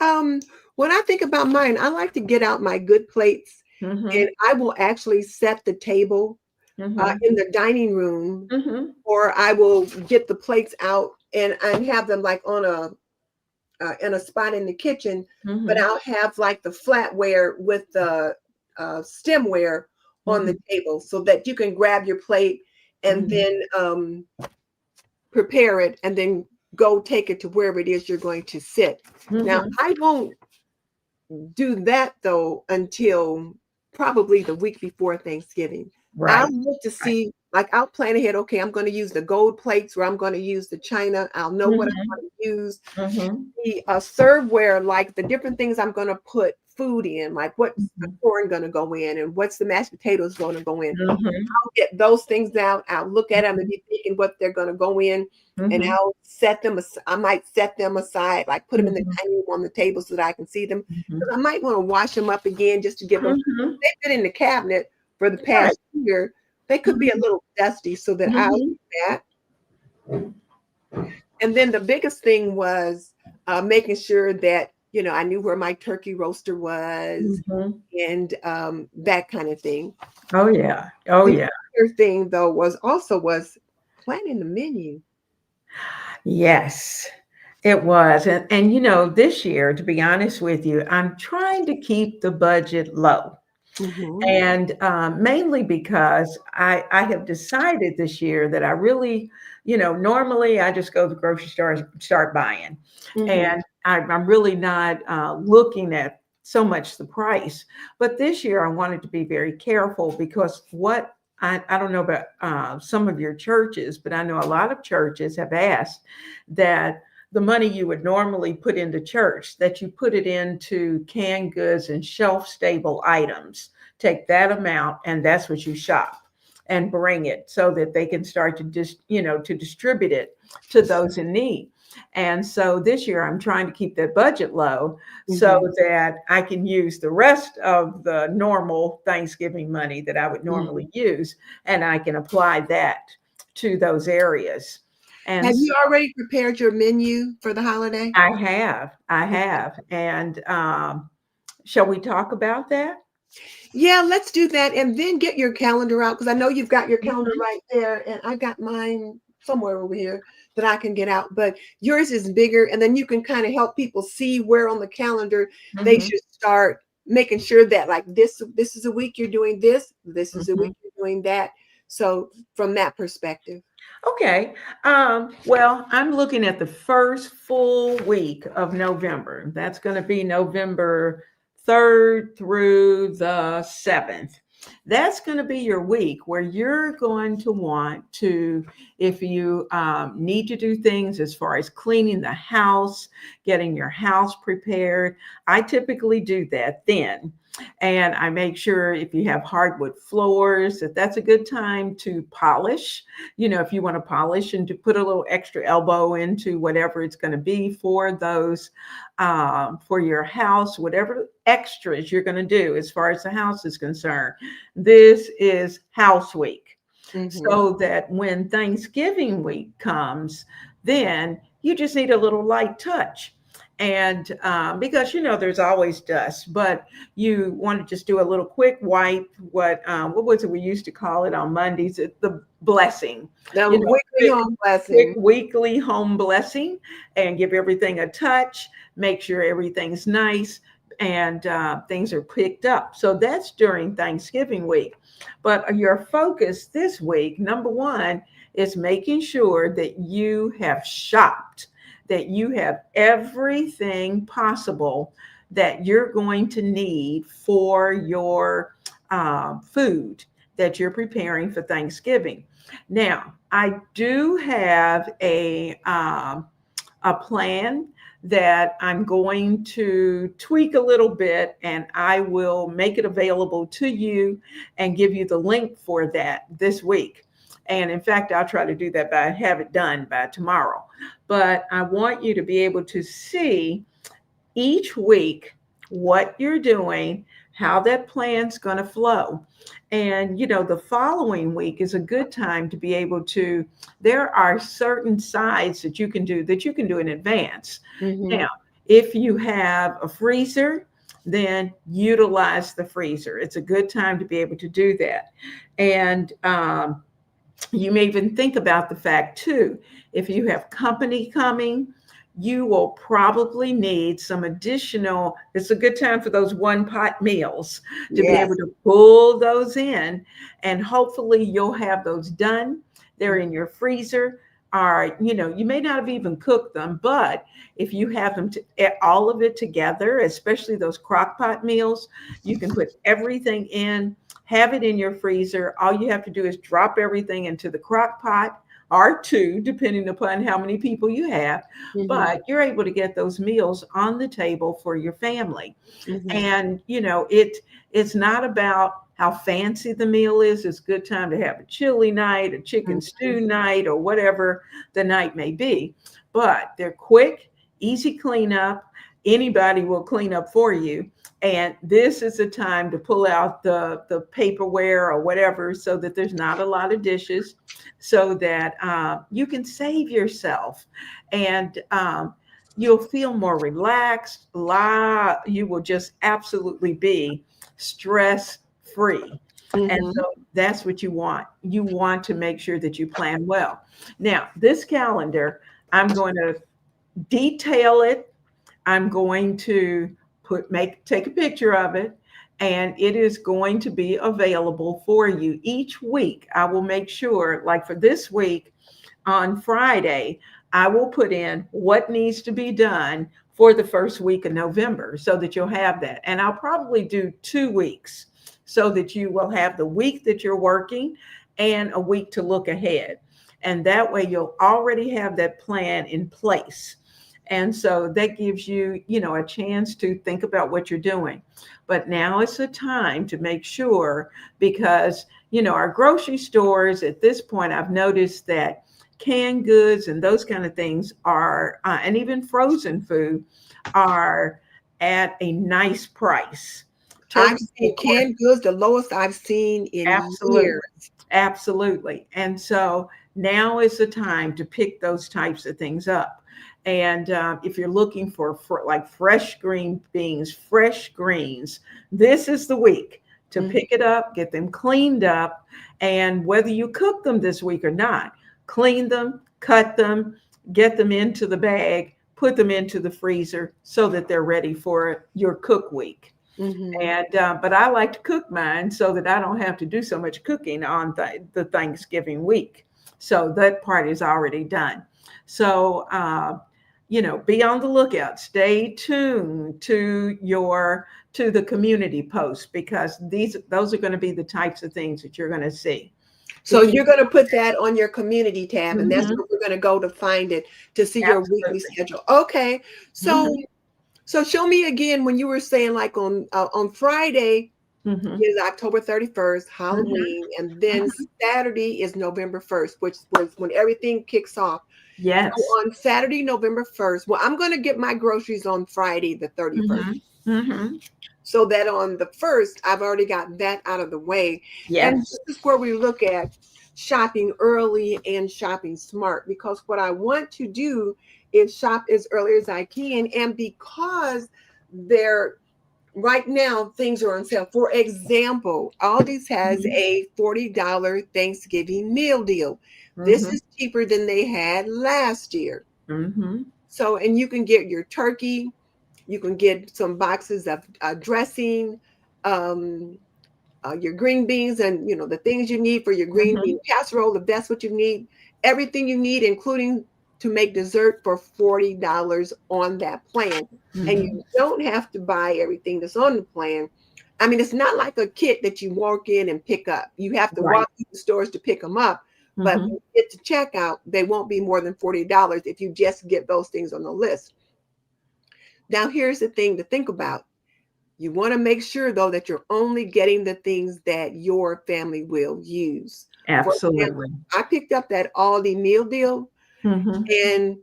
Um, when I think about mine, I like to get out my good plates, Mm-hmm. and I will actually set the table Mm-hmm. in the dining room, Mm-hmm. or I will get the plates out and have them like on a in a spot in the kitchen. But Mm-hmm. I'll have like the flatware with the stemware on the Mm-hmm. table so that you can grab your plate and Mm-hmm. then prepare it and then go take it to wherever it is you're going to sit. Now, Mm-hmm. I won't do that though until probably the week before Thanksgiving. I'll Right. look to Right. see, like I'll plan ahead. Okay, I'm going to use the gold plates or I'm going to use the china. I'll know what I'm Mm-hmm. going to use. Mm-hmm. The serveware, like the different things I'm going to put food in, like what's the Mm-hmm. corn going to go in and what's the mashed potatoes going to go in. Mm-hmm. I'll get those things out. I'll look at them and be thinking what they're going to go in, and Mm-hmm. I'll set them. I might set them aside, like put them in the Mm-hmm. dining room on the table so that I can see them. Mm-hmm. Because I might want to wash them up again just to give them. Mm-hmm. They've been in the cabinet for the Right. past year. They could be a little dusty, so that I'll Mm-hmm. do that. And then the biggest thing was making sure that I knew where my turkey roaster was Mhm. and that kind of thing. Oh yeah. Oh The yeah. other thing though was planning the menu. Yes, it was. And this year, to be honest with you, I'm trying to keep the budget low. Hmm. And mainly because I have decided this year that I really, normally I just go to the grocery store and start buying. Hmm. And I'm really not looking at so much the price. But this year I wanted to be very careful because I don't know about some of your churches, but I know a lot of churches have asked that the money you would normally put into church, that you put it into canned goods and shelf stable items. Take that amount and that's what you shop and bring it so that they can start to to distribute it to those in need. And so this year I'm trying to keep that budget low so Hmm. that I can use the rest of the normal Thanksgiving money that I would Hmm. normally use, and I can apply that to those areas. And Have so you already prepared your menu for the holiday? I have. And shall we talk about that? Yeah, let's do that and then get your calendar out because I know you've got your calendar Mhm. right there and I got mine somewhere over here that I can get out. But yours is bigger and then you can kind of help people see where on the calendar they Mhm. should start making sure that like this is a week you're doing this, this is a Mhm. week you're doing that. So from that perspective. Okay. Well, I'm looking at the first full week of November. That's going to be November 3rd through the 7th. That's going to be your week where you're going to want to, if you need to do things as far as cleaning the house, getting your house prepared. I typically do that then. And I make sure if you have hardwood floors, that that's a good time to polish, if you want to polish and to put a little extra elbow into whatever it's going to be for those, for your house, whatever extras you're going to do as far as the house is concerned. This is house week. Hmm. So that when Thanksgiving week comes, then you just need a little light touch. And because there's always dust, but you want to just do a little quick wipe. What was it we used to call it on Mondays? The blessing, The you know, weekly quick, home quick blessing. weekly home blessing, and give everything a touch. Make sure everything's nice and things are picked up. So that's during Thanksgiving week. But your focus this week, number one, is making sure that you have shopped, that you have everything possible that you're going to need for your food that you're preparing for Thanksgiving. Now, I do have a plan that I'm going to tweak a little bit, and I will make it available to you and give you the link for that this week. And in fact, I'll try to do that have it done by tomorrow. But I want you to be able to see each week what you're doing, how that plan's going to flow. And, the following week is a good time to be able to, there are certain sides that you can do in advance. Hmm. Now, if you have a freezer, then utilize the freezer. It's a good time to be able to do that. And you may even think about the fact too, if you have company coming, you will probably need some additional, it's a good time for those one pot meals to be able Yes. to pull those in, and hopefully you'll have those done. They're in your freezer. Or you may not have even cooked them, but if you have them all of it together, especially those crock pot meals, you can put everything in, have it in your freezer. All you have to do is drop everything into the crock pot or two, depending upon how many people you have. Hmm. But you're able to get those meals on the table for your family. Hmm. And it's not about how fancy the meal is. It's a good time to have a chili night, a chicken Hmm. stew night, or whatever the night may be. But they're quick, easy cleanup. Anybody will clean up for you. And this is the time to pull out the paperware or whatever, so that there's not a lot of dishes, so that you can save yourself. And you'll feel more relaxed. You will just absolutely be stress free. And Mm-hmm. so that's what you want. You want to make sure that you plan well. Now, this calendar, I'm going to detail it. I'm going to take a picture of it, and it is going to be available for you each week. I will make sure, like for this week, on Friday, I will put in what needs to be done for the first week of November so that you'll have that. And I'll probably do 2 weeks so that you will have the week that you're working and a week to look ahead. And that way you'll already have that plan in place. And so that gives you, a chance to think about what you're doing. But now is the time to make sure, because, our grocery stores at this point, I've noticed that canned goods and those kind of things are, and even frozen food are at a nice price. I've Turkey, of seen course, canned goods, the lowest I've seen in years. absolutely. Absolutely. And so now is the time to pick those types of things up. And if you're looking for like fresh green beans, fresh greens, this is the week to Mhm. pick it up, get them cleaned up. And whether you cook them this week or not, clean them, cut them, get them into the bag, put them into the freezer so that they're ready for your cook week. Mhm. And but I like to cook mine so that I don't have to do so much cooking on the Thanksgiving week. So that part is already done. So be on the lookout. Stay tuned to the community posts, because those are going to be the types of things that you're going to see to So keep. you're going to put that on your community tab, and that's Mhm, where we're going to go to find it to see your weekly absolutely. schedule. Okay. So Hmm. so show me again when you were saying like on Friday Hmm. is October 31st, Hmm. Halloween, and then Hmm. Saturday is November 1st, which was when everything kicks off. So Yes. on Saturday, November 1st, well, I'm going to get my groceries on Friday, the 31st. Hmm. Hmm. So that on the 1st, I've already got that out of the way. And Yes. this is where we look at shopping early and shopping smart, because what I want to do is shop as early as I can. And because they're right now, things are on sale. For example, Aldi's has Hmm. a $40 Thanksgiving meal deal. This Hmm. is cheaper than they had last year. Hmm. So, and you can get your turkey, you can get some boxes of dressing, um, your green beans, and the things you need for your green Hmm. bean casserole, if that's what you need. Everything you need, including to make dessert, for $40 on that plan. And Hmm. you don't have to buy everything that's on the plan. I mean, it's not like a kit that you walk in and pick up. You have to Right. walk to the stores to pick them up. But when Hmm. you get to checkout, they won't be more than $40 if you just get those things on the list. Now, here's the thing to think about. You want to make sure, though, that you're only getting the things that your family will use. For example, Absolutely. I picked up that Aldi meal deal, Hmm. and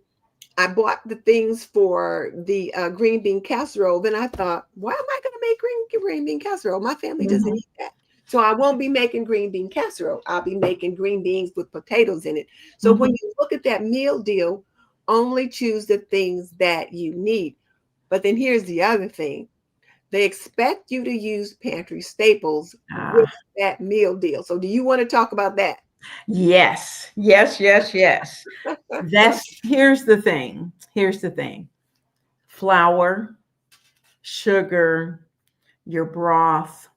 I bought the things for the green bean casserole. Then I thought, why am I going to make green bean casserole? My family doesn't Hmm. eat that. So I won't be making green bean casserole. I'll be making green beans with potatoes in it. So when Hmm. you look at that meal deal, only choose the things that you need. But then here's the other thing. They expect you to use pantry staples with Ah, that meal deal. So do you want to talk about that? yes, yes, yes, yes. Here's the thing. Here's the thing. Flour, sugar, your broth,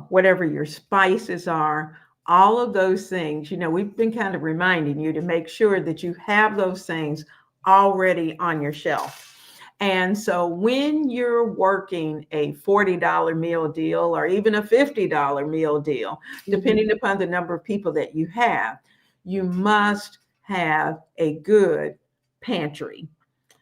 whatever your spices are, all of those things, we've been kind of reminding you to make sure that you have those things already on your shelf. And so when you're working a $40 meal deal or even a $50 meal deal, Mhm, depending upon the number of people that you have, you must have a good pantry.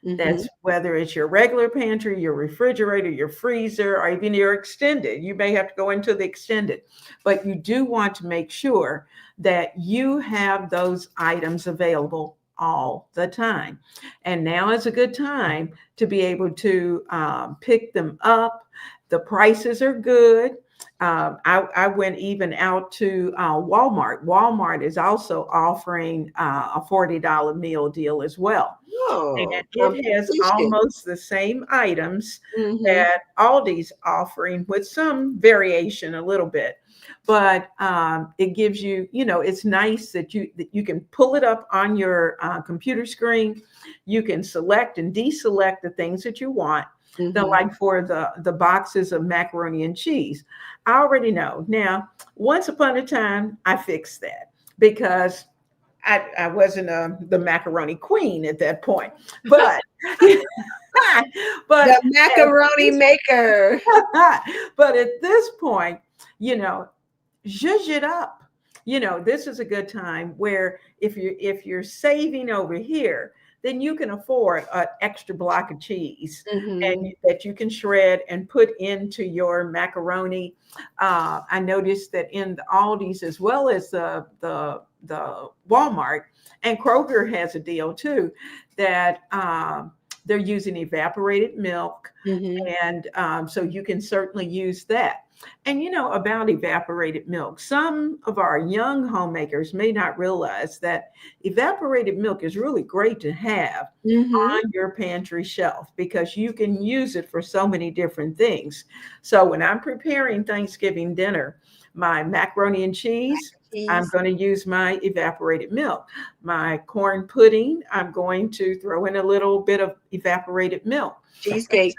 mhm, That's whether it's your regular pantry, your refrigerator, your freezer, or even your extended. You may have to go into the extended, but you do want to make sure that you have those items available all the time. And now is a good time to be able to pick them up. The prices are good. I went even out to Walmart. Walmart is also offering a $40 meal deal as well. And Oh, it has competition. almost the same items Mm-hmm. that Aldi's offering with some variation a little bit. But it gives you, it's nice that you can pull it up on your computer screen. You can select and deselect the things that you want. Mm-hmm. Like for the boxes of macaroni and cheese, I already know. Now, once upon a time, I fixed that because I wasn't the macaroni queen at that point, but but The macaroni maker. but at this point, you know, zhuzh it up. This is a good time where if you're saving over here, then you can afford an extra block of cheese Mm-hmm. and that you can shred and put into your macaroni. I noticed that in the Aldi's as well as the Walmart and Kroger has a deal too that they're using evaporated milk, Mm-hmm. and so you can certainly use that. And about evaporated milk, some of our young homemakers may not realize that evaporated milk is really great to have Mm-hmm. on your pantry shelf because you can use it for so many different things. So when I'm preparing Thanksgiving dinner, my macaroni and cheese, I'm Cheese. going to use my evaporated milk. My corn pudding, I'm going to throw in a little bit of evaporated milk. Cheesecake.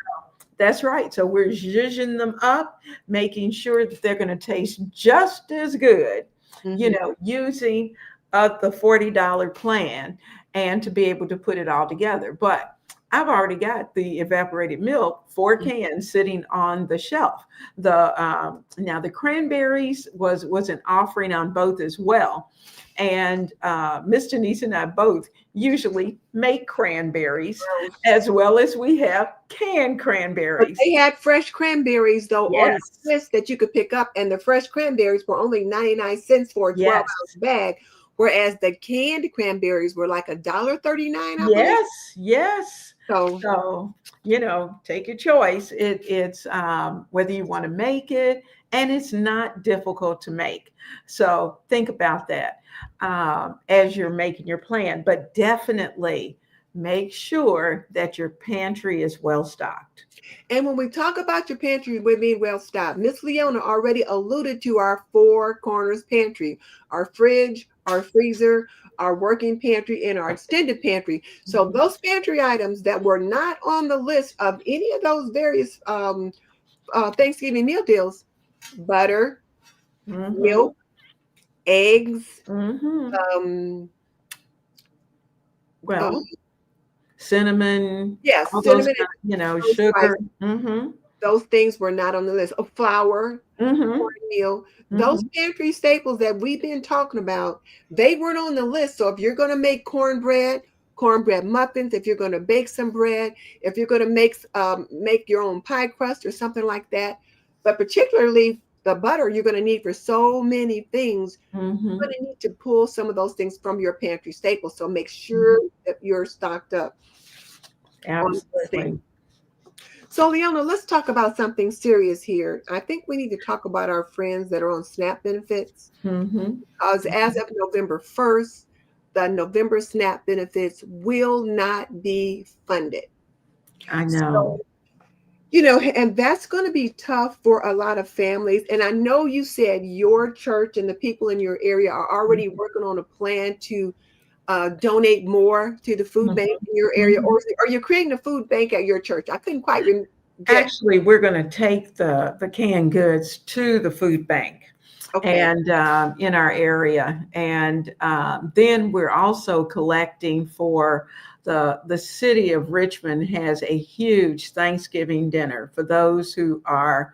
That's right. So we're zhuzhing them up, making sure that they're going to taste just as good, Mm-hmm. using the $40 plan and to be able to put it all together. But I've already got the evaporated milk, 4 cans sitting on the shelf. Now the cranberries was an offering on both as well. And Miss Denise and I both usually make cranberries as well as we have canned But cranberries. they had fresh cranberries though on the Yes, list that you could pick up, and the fresh cranberries were only 99 cents for a 12-ounce yes, bag, whereas the canned cranberries were like $1.39, I believe. yes, yes. So, So, take your choice. It's whether you want to make it, and it's not difficult to make. So think about that as you're making your plan. But definitely make sure that your pantry is well stocked. and when we talk about your pantry with being well stocked, Miss Leona already alluded to our four corners pantry, our fridge, our freezer, our working pantry, and our extended pantry. So Mhm. those pantry items that were not on the list of any of those various Thanksgiving meal deals, butter, Mhm. milk, eggs, Mhm. um, uh, Well, cinnamon, yes, all those cinnamon kind of, and spice. sugar. Mhm. Those things were not on the list. Of flour, Mhm. cornmeal, those Mhm. pantry staples that we've been talking about, they weren't on the list. So if you're going to make cornbread muffins, if you're going to bake some bread, if you're going to make your own pie crust or something like that, but particularly the butter you're going to need for so many things, you're Mhm. going to need to pull some of those things from your pantry staples. So make sure Mhm. that you're stocked up on those things. Absolutely. So, Leona, let's talk about something serious here. I think we need to talk about our friends that are on SNAP benefits. Mhm. Because as of November 1st, the November SNAP benefits will not be funded. I know. So, and that's going to be tough for a lot of families. And I know you said your church and the people in your area are already working on a plan to donate more to the food Mhm. bank in your area, or Mhm. are you creating a food bank at your church? I couldn't quite get. Actually, we're going to take the canned goods to the food bank Okay. and in our area, and then we're also collecting for the city of Richmond has a huge Thanksgiving dinner for those who are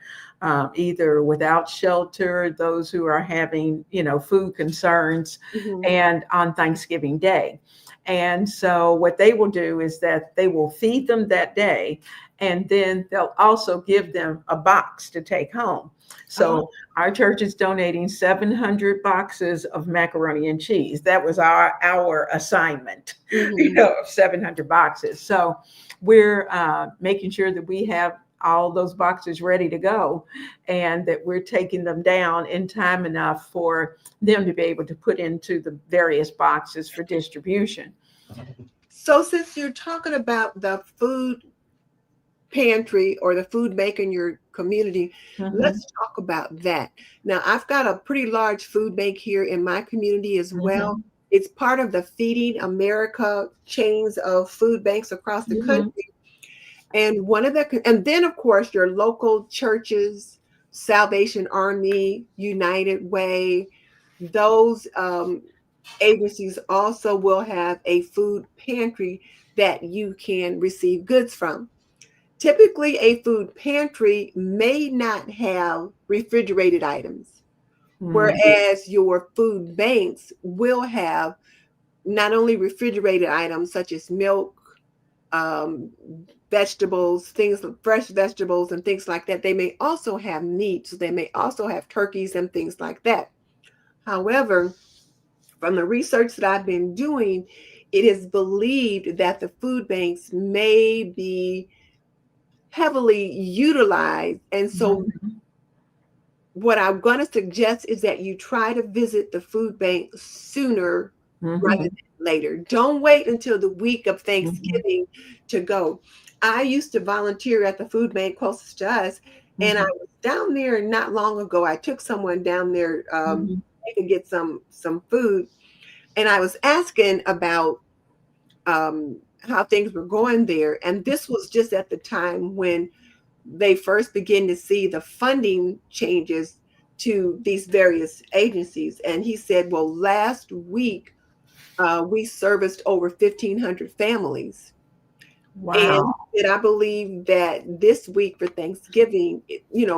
either without shelter, those who are having food concerns, Mhm. and on Thanksgiving Day. And so what they will do is that they will feed them that day, and then they'll also give them a box to take home. Oh, So our church is donating 700 boxes of macaroni and cheese. That was our assignment, mhm. of 700 boxes. So we're making sure that we have all those boxes ready to go, and that we're taking them down in time enough for them to be able to put into the various boxes for distribution. So since you're talking about the food pantry or the food bank in your community, Mm-hmm. let's talk about that. Now, I've got a pretty large food bank here in my community as well. Mm-hmm. It's part of the Feeding America chains of food banks across the Mm-hmm. country. And and then of course your local churches, Salvation Army, United Way, those agencies also will have a food pantry that you can receive goods from. Typically, a food pantry may not have refrigerated items, whereas your food banks will have not only refrigerated items such as milk, um, vegetables, things like fresh vegetables and things like that. They may also have meats. They may also have turkeys and things like that. However, from the research that I've been doing, it is believed that the food banks may be heavily utilized. And so Mm-hmm. what I'm going to suggest is that you try to visit the food bank sooner rather Mm-hmm. than later. Don't wait until the week of Mm-hmm. Thanksgiving to go. I used to volunteer at the food bank closest to us, and I Mm-hmm. was down there not long ago. I took someone down there Mm-hmm. to get some food, and I was asking about how things were going there. And this was just at the time when they first begin to see the funding changes to these various agencies. And he said, well, last week we serviced over 1,500 families. And Wow. I believe that this week for Thanksgiving,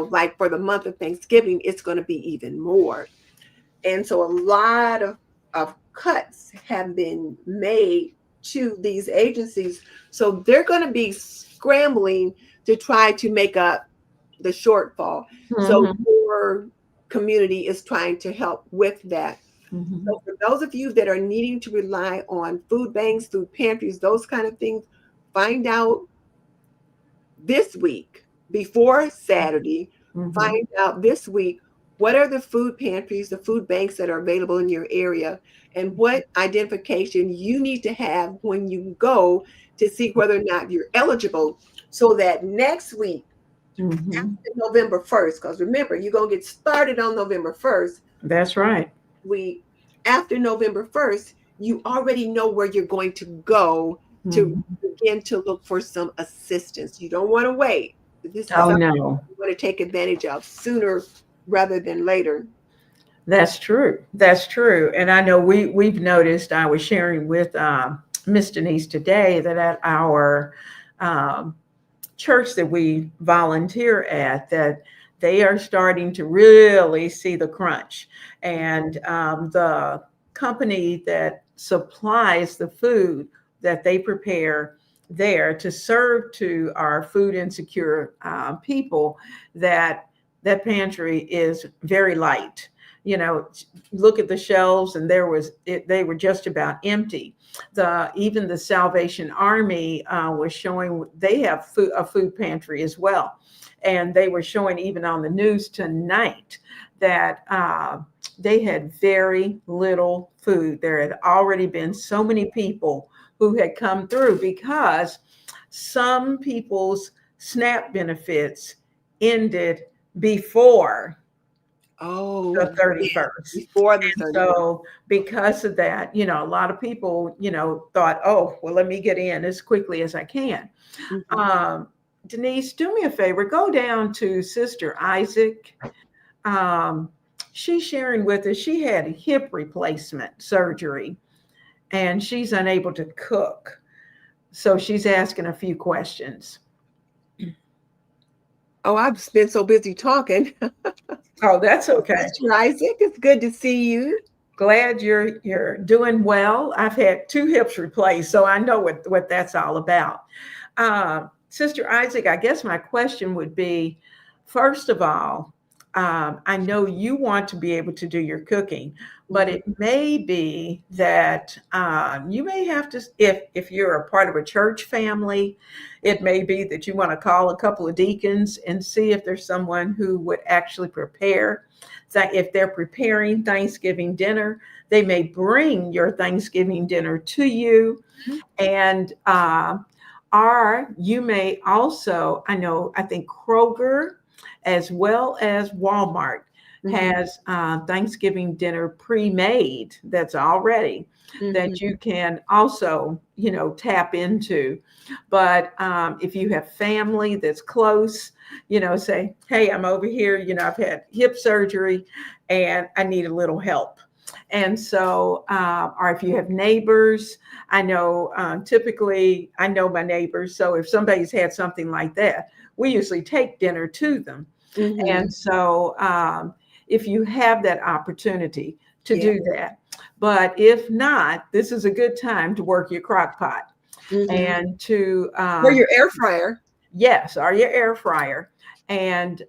like for the month of Thanksgiving, it's going to be even more. And so a lot of cuts have been made to these agencies. So they're going to be scrambling to try to make up the shortfall. So Mm-hmm. your community is trying to help with that. Mm-hmm. So for those of you that are needing to rely on food banks, food pantries, those kind of things, find out this week before Saturday, Mm-hmm. find out this week what are the food pantries, the food banks that are available in your area, and what identification you need to have when you go to see whether or not you're eligible, so that next week, Mm-hmm. after November 1st, because remember, you're going to get started on November 1st, That's right. week after November 1st, you already know where you're going to go to Mm-hmm. begin to look for some assistance. You don't want to wait. This is Oh something no. you want to take advantage of sooner rather than later. That's true. That's true. And I know we've noticed. I was sharing with Miss Denise today that at our um, church that we volunteer at, that they are starting to really see the crunch, and the company that supplies the food that they prepare there to serve to our food insecure people, that that pantry is very light. You know, look at the shelves, and they were just about empty. Even the Salvation Army was showing they have a food pantry as well, and they were showing even on the news tonight that they had very little food. There had already been so many people who had come through because some people's SNAP benefits ended before Oh, the yes, 31st. before the And 31st. so, because of that, a lot of people, thought, oh, well, let me get in as quickly as I can. Mhm. Um, Denise, do me a favor, go down to Sister Isaac. Um, she's sharing with us, she had a hip replacement surgery and she's unable to cook. So, she's asking a few questions. Oh, I've been so busy talking. Oh, that's okay. Mr. Isaac, it's good to see you. Glad you're doing well. I've had two hips replaced, so I know what that's all about. Sister Isaac, I guess my question would be, first of all, I know you want to be able to do your cooking, but Mhm. it may be that you may have to, if you're a part of a church family, it may be that you want to call a couple of deacons and see if there's someone who would actually prepare. That if they're preparing Thanksgiving dinner, they may bring your Thanksgiving dinner to you, and or you may also, I think Kroger as well as Walmart Mhm. has Thanksgiving dinner pre-made that's already Mhm. that you can also, tap into. But if you have family that's close, say, hey, I'm over here, I've had hip surgery and I need a little help. And so, or if you have neighbors, I know typically I know my neighbors. So if somebody's had something like that, we usually take dinner to them. Mhm. And so if you have that opportunity to Yeah. do that, but if not, this is a good time to work your crock pot Mhm. and to Or your air fryer. yes, or your air fryer, and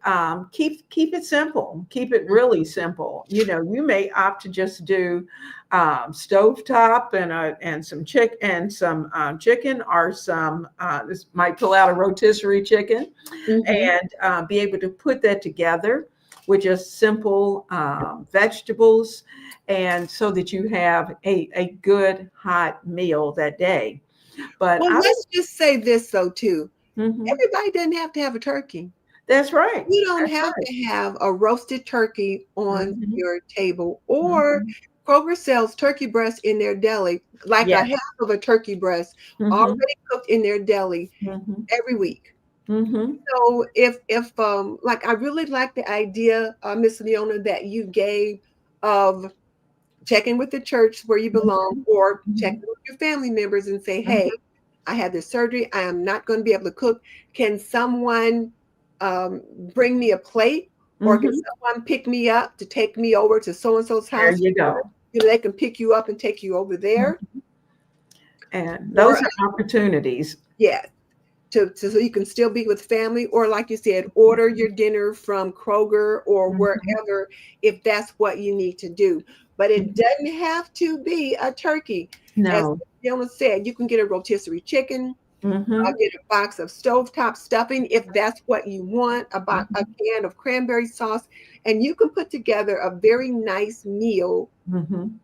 keep it simple. Keep it really simple. You may opt to just do stovetop and some chicken, or some this might pull out a rotisserie chicken, Mhm. and be able to put that together with just simple vegetables, and so that you have a good hot meal that day. But Well, I let's just say this though too. mhm, Everybody doesn't have to have a turkey. that's right. You don't That's have right. to have a roasted turkey on Mhm, your table, or mhm. Kroger sells turkey breast in their deli, like a Yes. half of a turkey breast Mhm, already cooked in their deli mhm, every week. mhm, So if like I really like the idea, Miss Leona, that you gave of checking with the church where you belong, mhm, or checking mhm, with your family members and say, hey, mhm, I had this surgery. I am not going to be able to cook. Can someone um, bring me a plate, or can mhm. someone pick me up to take me over to so and so's There house for you dinner? go. They can pick you up and take you over there. Mhm. And Or those are opportunities. yeah, so you can still be with family, or like you said, order your dinner from Kroger or Mhm, wherever if that's what you need to do. But it mhm. doesn't have to be a turkey. As No. Fiona said, you can get a rotisserie chicken, Mhm, get a box of stovetop stuffing if that's what you want, about a mhm, can of cranberry sauce, and you can put together a very nice meal, mhm.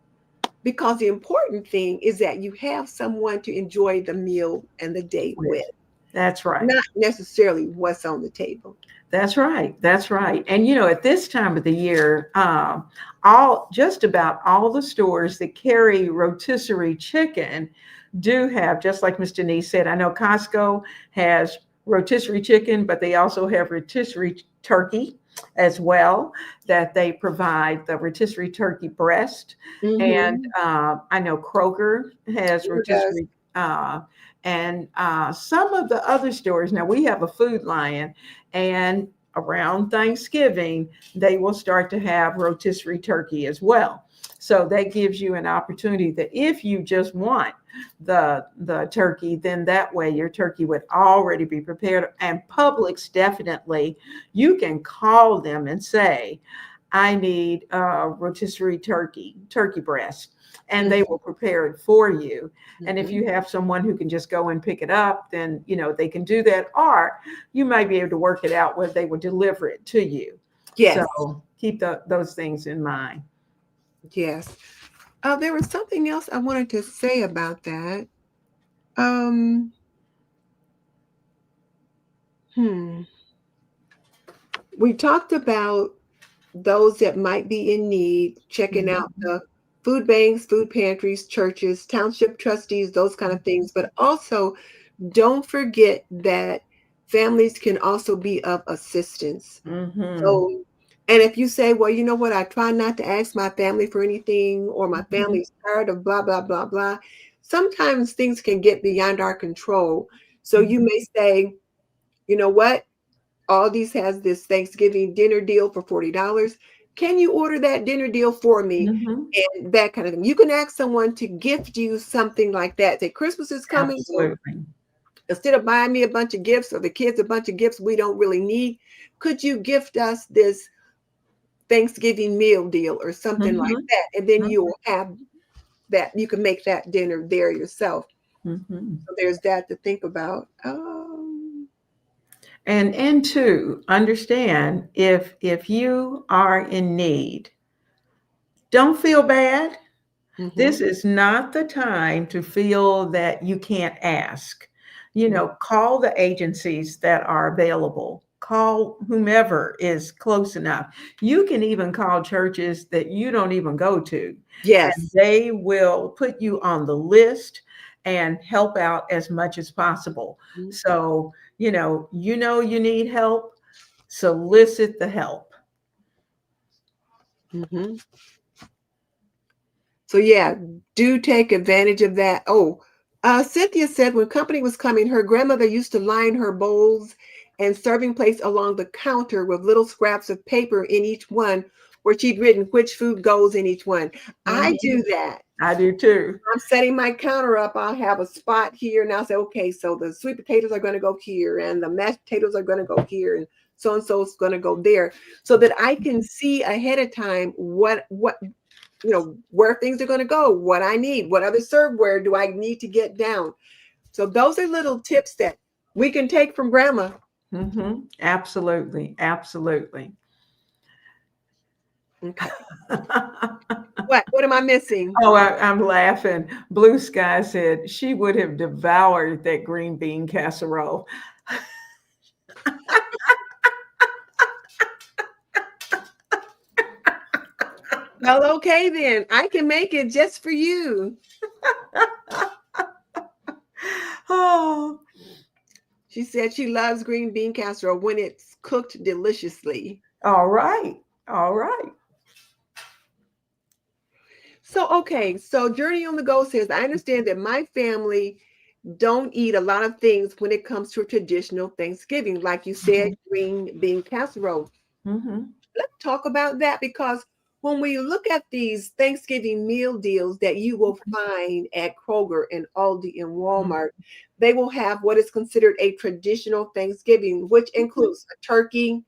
because the important thing is that you have someone to enjoy the meal and the date with, With. That's right. not necessarily what's on the table. That's right. That's right. And at this time of the year, all just about all the stores that carry rotisserie chicken do have, just like Miss Denise said. I know Costco has rotisserie chicken, but they also have rotisserie turkey as well, that they provide the rotisserie turkey breast. And Mhm. I know Kroger has Sure does. rotisserie. Uh, and some of the other stores, now we have a Food Lion, and around Thanksgiving, they will start to have rotisserie turkey as well. So that gives you an opportunity that if you just want the turkey, then that way your turkey would already be prepared. And Publix, definitely, you can call them and say, I need rotisserie turkey breast, and they Mhm, will prepare it for you. And if mhm. you have someone who can just go and pick it up, then they can do that. Or you might be able to work it out where they will deliver it to you. So Yes, keep those things in mind. yes. There was something else I wanted to say about that. Um, hmm. We talked about those that might be in need, checking out Mhm, the food banks, food pantries, churches, township trustees, those kind of things. But also, don't forget that families can also be of assistance. mhm, So, and if you say, well, you know what, I try not to ask my family for anything, or my mhm, family's tired of blah, blah, blah, blah, sometimes things can get beyond our control. So you mhm, may say, you know what, Aldi's has this Thanksgiving dinner deal for $40. Can you order that dinner deal for me? mhm. And that kind of thing. You can ask someone to gift you something like that. Say, Christmas is coming, so Absolutely. instead of buying me a bunch of gifts or the kids a bunch of gifts we don't really need, could you gift us this Thanksgiving meal deal or something like Mhm. that. And then Mhm. you'll have that. You can make that dinner there yourself. Mhm. So there's that to think about. And to understand, if you are in need, don't feel bad. Mm-hmm, This is not the time to feel that you can't ask. Call the agencies that are available. Call whomever is close enough. You can even call churches that you don't even go to, and yes. they will put you on the list and help out as much as possible. So, you need help, solicit the help. Mm-hmm. So yeah, do take advantage of that. Oh, Cynthia said when company was coming, her grandmother used to line her bowls and serving plates along the counter with little scraps of paper in each one, where she'd written which food goes in each one. I Mhm. do that. I do too. I'm setting my counter up. I'll have a spot here, and I'll say, okay, so the sweet potatoes are going to go here, and the mashed potatoes are going to go here, and so is going to go there, so that I can see ahead of time what where things are going to go, what I need, what other serveware do I need to get down. So those are little tips that we can take from grandma. Absolutely. Absolutely. Okay. What am I missing? Oh, I'm laughing. Blue Sky said she would have devoured that green bean casserole. Well, okay then. I can make it just for you. Oh, She said she loves green bean casserole when it's cooked deliciously. all right. All right. So, okay. So, Journey on the Go says, I understand that my family don't eat a lot of things when it comes to a traditional Thanksgiving. Like you said, green bean casserole. Mm-hmm. Let's talk about that, because when we look at these Thanksgiving meal deals that you will find at Kroger and Aldi and Walmart, they will have what is considered a traditional Thanksgiving, which includes a turkey,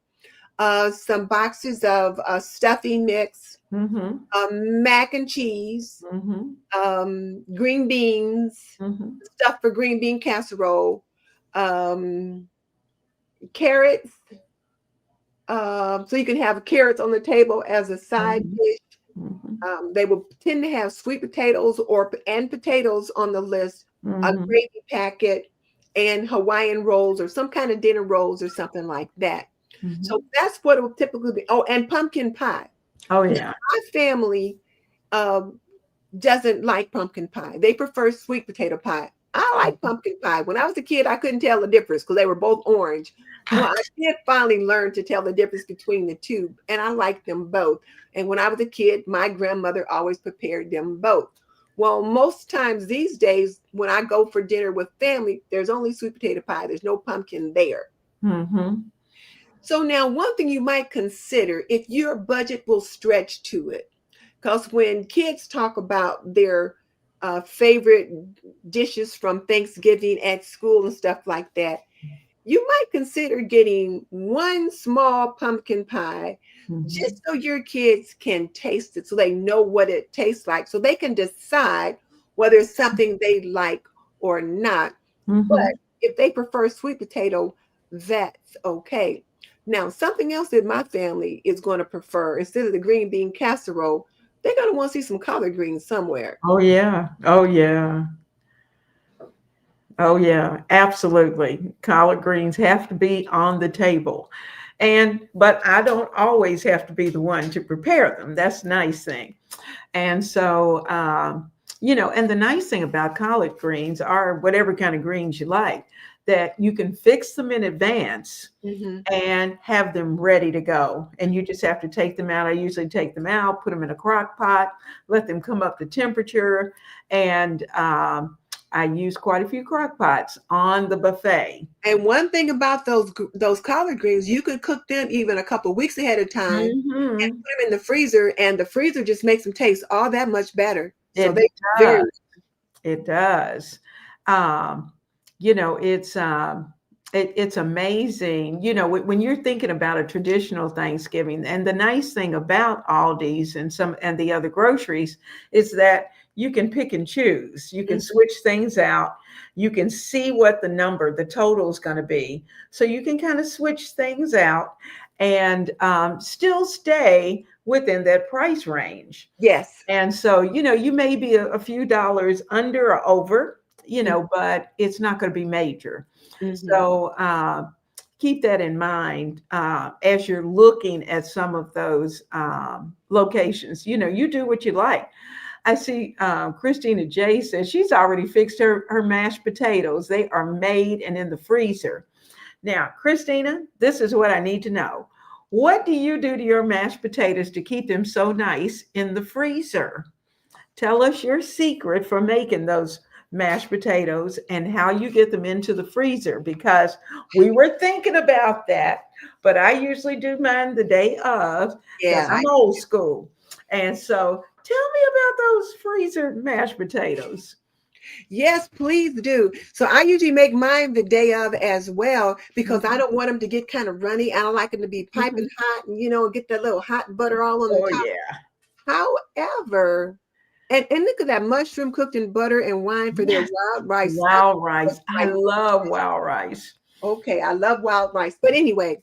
some boxes of stuffing mix, Mm-hmm. mac and cheese, Mm-hmm. green beans, Mm-hmm. stuff for green bean casserole, um, carrots. So you can have carrots on the table as a side Mm-hmm. dish. Mm-hmm. They will tend to have sweet potatoes and potatoes on the list, a Mm-hmm. gravy packet, and Hawaiian rolls or some kind of dinner rolls or something like that. Mm-hmm. So that's what it will typically be. Oh, and pumpkin pie. Oh Now, yeah. my family um, doesn't like pumpkin pie. They prefer sweet potato pie. I like pumpkin pie. When I was a kid, I couldn't tell the difference because they were both orange. Well, I did finally learn to tell the difference between the two, and I like them both. And when I was a kid, my grandmother always prepared them both. Well, most times these days, when I go for dinner with family, there's only sweet potato pie. There's no pumpkin there. Mm-hmm. So now, one thing you might consider if your budget will stretch to it, because when kids talk about their favorite dishes from Thanksgiving at school and stuff like that, you might consider getting one small pumpkin pie Mm-hmm. just so your kids can taste it, so they know what it tastes like, so they can decide whether it's something they like or not. But Mm-hmm. if they prefer sweet potato, that's okay. Now, something else that my family is going to prefer instead of the green bean casserole, they're going to want to see some collard greens somewhere. Oh yeah. Oh yeah. Oh yeah, absolutely. Collard greens have to be on the table. But I don't always have to be the one to prepare them. That's the nice thing. And so, and the nice thing about collard greens are whatever kind of greens you like, that you can fix them in advance Hmm. and have them ready to go. And you just have to take them out. I usually take them out, put them in a crock pot, let them come up to temperature. And I use quite a few crock pots on the buffet. And one thing about those collard greens, you can cook them even a couple of weeks ahead of time and Hmm. put them in the freezer, and the freezer just makes them taste all that much better. So It they very does. It does. Um, it's it's amazing, when you're thinking about a traditional Thanksgiving. And the nice thing about Aldi's and the other groceries is that you can pick and choose. You can Mhm. switch things out. You can see what the total is going to be. So you can kind of switch things out and still stay within that price range. Yes. And so, you may be a few dollars under or over, but it's not going to be major. Mm-hmm. So keep that in mind as you're looking at some of those locations. You do what you like. I see Christina J says she's already fixed her mashed potatoes. They are made and in the freezer. Now, Christina, this is what I need to know. What do you do to your mashed potatoes to keep them so nice in the freezer? Tell us your secret for making those mashed potatoes and how you get them into the freezer, because we were thinking about that, but I usually do mine the day of because Yeah. I'm old school. And so tell me about those freezer mashed potatoes. Yes, please do. So I usually make mine the day of as well because I Mhm. don't want them to get kind of runny. I don't like them to be piping Mhm. hot and get that little hot butter all on the Oh, top. yeah. However, and look at that mushroom cooked in butter and wine for their Yes. wild rice. I Wild love rice. I rice. love wild rice. Okay, I love wild rice. But anyway,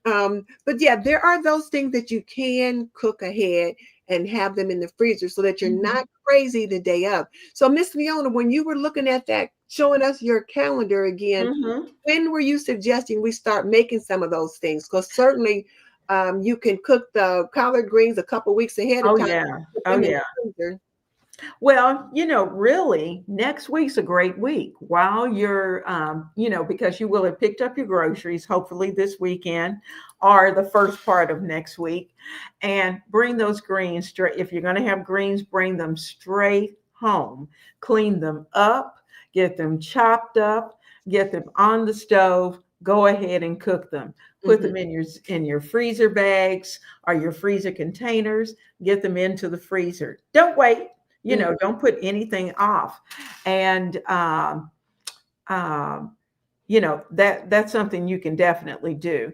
but yeah, there are those things that you can cook ahead and have them in the freezer so that you're Mhm. not crazy the day of. So, Miss Leona, when you were looking at that, showing us your calendar again, Mhm. when were you suggesting we start making some of those things? Because certainly you can cook the collard greens a couple weeks ahead of Oh, time, yeah. put Oh, them in yeah. the freezer. Well, really, next week's a great week while you're, because you will have picked up your groceries, hopefully this weekend or the first part of next week, and bring those greens straight. If you're going to have greens, bring them straight home, clean them up, get them chopped up, get them on the stove. Go ahead and cook them. Put Mhm, them in your freezer bags or your freezer containers. Get them into the freezer. Don't wait. mhm, Don't put anything off. And um, that's something you can definitely do.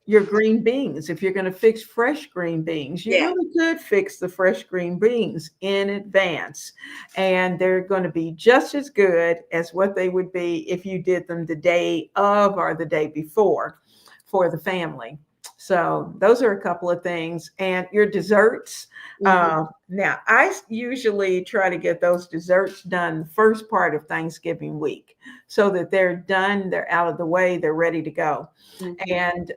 Your green beans, if you're going to fix fresh green beans, you yeah. really could fix the fresh green beans in advance, and they're going to be just as good as what they would be if you did them the day of or the day before for the family. So those are a couple of things. And your desserts, Mhm, now I usually try to get those desserts done the first part of Thanksgiving week so that they're done, they're out of the way, they're ready to go. mhm, And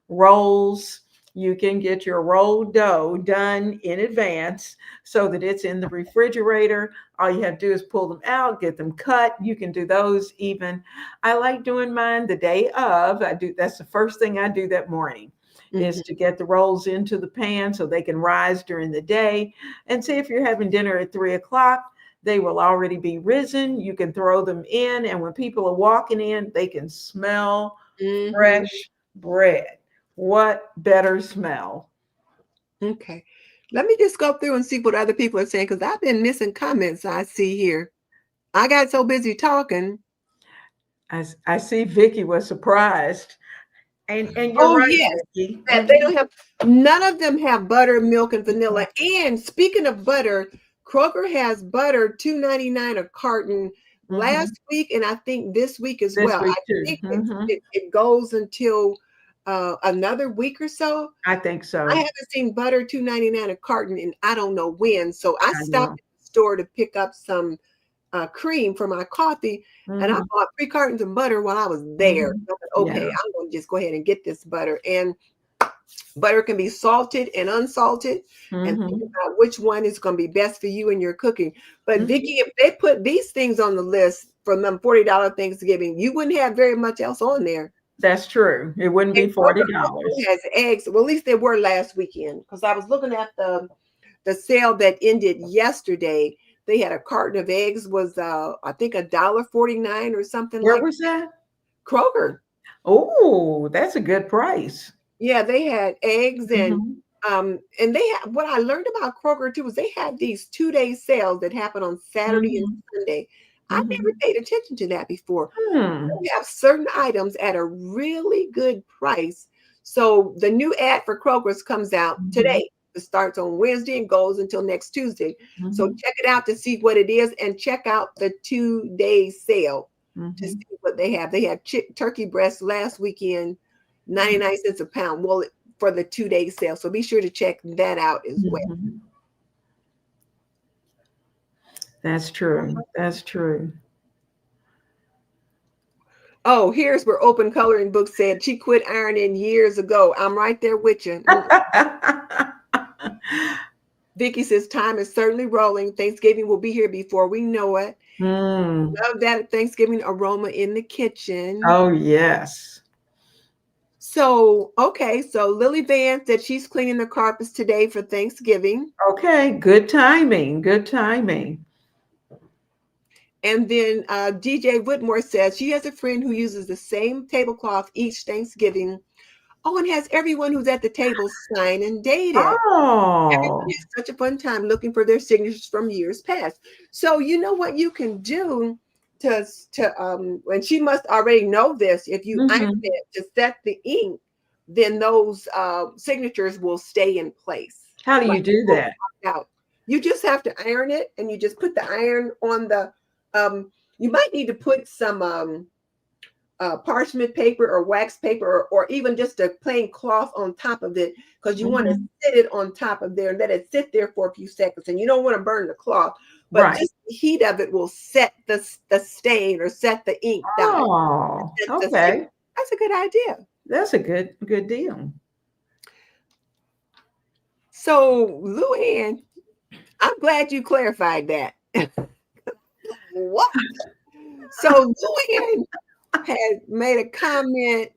rolls, you can get your rolled dough done in advance so that it's in the refrigerator. All you have to do is pull them out, get them cut. You can do those even. I like doing mine the day of. That's the first thing I do that morning, is mhm, to get the rolls into the pan so they can rise during the day. And say if you're having dinner at 3 o'clock, they will already be risen. You can throw them in, and when people are walking in, they can smell mhm. fresh bread. What better smell? Okay. Let me just go through and see what other people are saying because I've been missing comments I see here. I got so busy talking. I see Vicky was surprised. And you're Oh, right, yes. Vicky. That they don't have none of them have butter, milk, and vanilla. And speaking of butter, Kroger has butter 2.99 a carton Mm-hmm. last week, and I think this week as This well. week I too. think Mm-hmm. it goes until another week or so. I think I so. haven't seen butter 2.99 a carton and I don't know when. So I I stopped know. at the store to pick up some cream for my coffee, and I Mm-hmm. bought 3 cartons of butter while I was there. Mm-hmm. I thought, Yeah. okay, I'm going to just go ahead and get this butter. And butter can be salted and unsalted, and think Mm-hmm. about which one is going to be best for you and your cooking. But Mm-hmm. Vicky, if they put these things on the list from them $40 Thanksgiving, you wouldn't have very much else on there. That's true. It wouldn't And be Kroger $40. also has eggs. Well, at least they were last weekend because I was looking at the sale that ended yesterday. They had a carton of eggs was I think $1.49 or something Where like was that? Kroger. Oh, that's a good price. Yeah, they had eggs Mm-hmm. and they had what I learned about Kroger too was they had these 2-day sales that happen on Saturday and Mm-hmm. Sunday. I never Mhm. paid attention to that before. Hmm. We have certain items at a really good price. So the new ad for Kroger's comes out Mhm. today. It starts on Wednesday and goes until next Tuesday. So Mhm. check it out to see what it is and check out the 2 day sale to Mhm. see what they have. They have turkey breast last weekend, 99 cents a pound. Well, for the 2 day sale. So be sure to check that out as well. Mhm. That's true. That's true. Oh, here's where Open Coloring Book said she quit ironing years ago. I'm right there with you. Vicky says time is certainly rolling. Thanksgiving will be here before we know it. Mm. Love that Thanksgiving aroma in the kitchen. Oh, yes. So, okay, so Lily Van said she's cleaning the carpets today for Thanksgiving. Okay, good timing. Good timing. And then DJ Whitmore says she has a friend who uses the same tablecloth each Thanksgiving. Oh, and has everyone who's at the table sign and date it. Everyone Oh. has such a fun time looking for their signatures from years past. So you know what you can do to and she must already know this. If you iron Mhm. it to set the ink, then those signatures will stay in place. How do Like you do won't that? pop out. You just have to iron it, and you just put the iron on the. You might need to put some parchment paper or wax paper or even just a plain cloth on top of it because you want to Mhm. sit it on top of there and let it sit there for a few seconds and you don't want to burn the cloth but Right. just the heat of it will set the stain or set the ink dye. Oh, okay. That's a good idea. That's a good deal. So Luann, I'm glad you clarified that. What? So Luann had made a comment.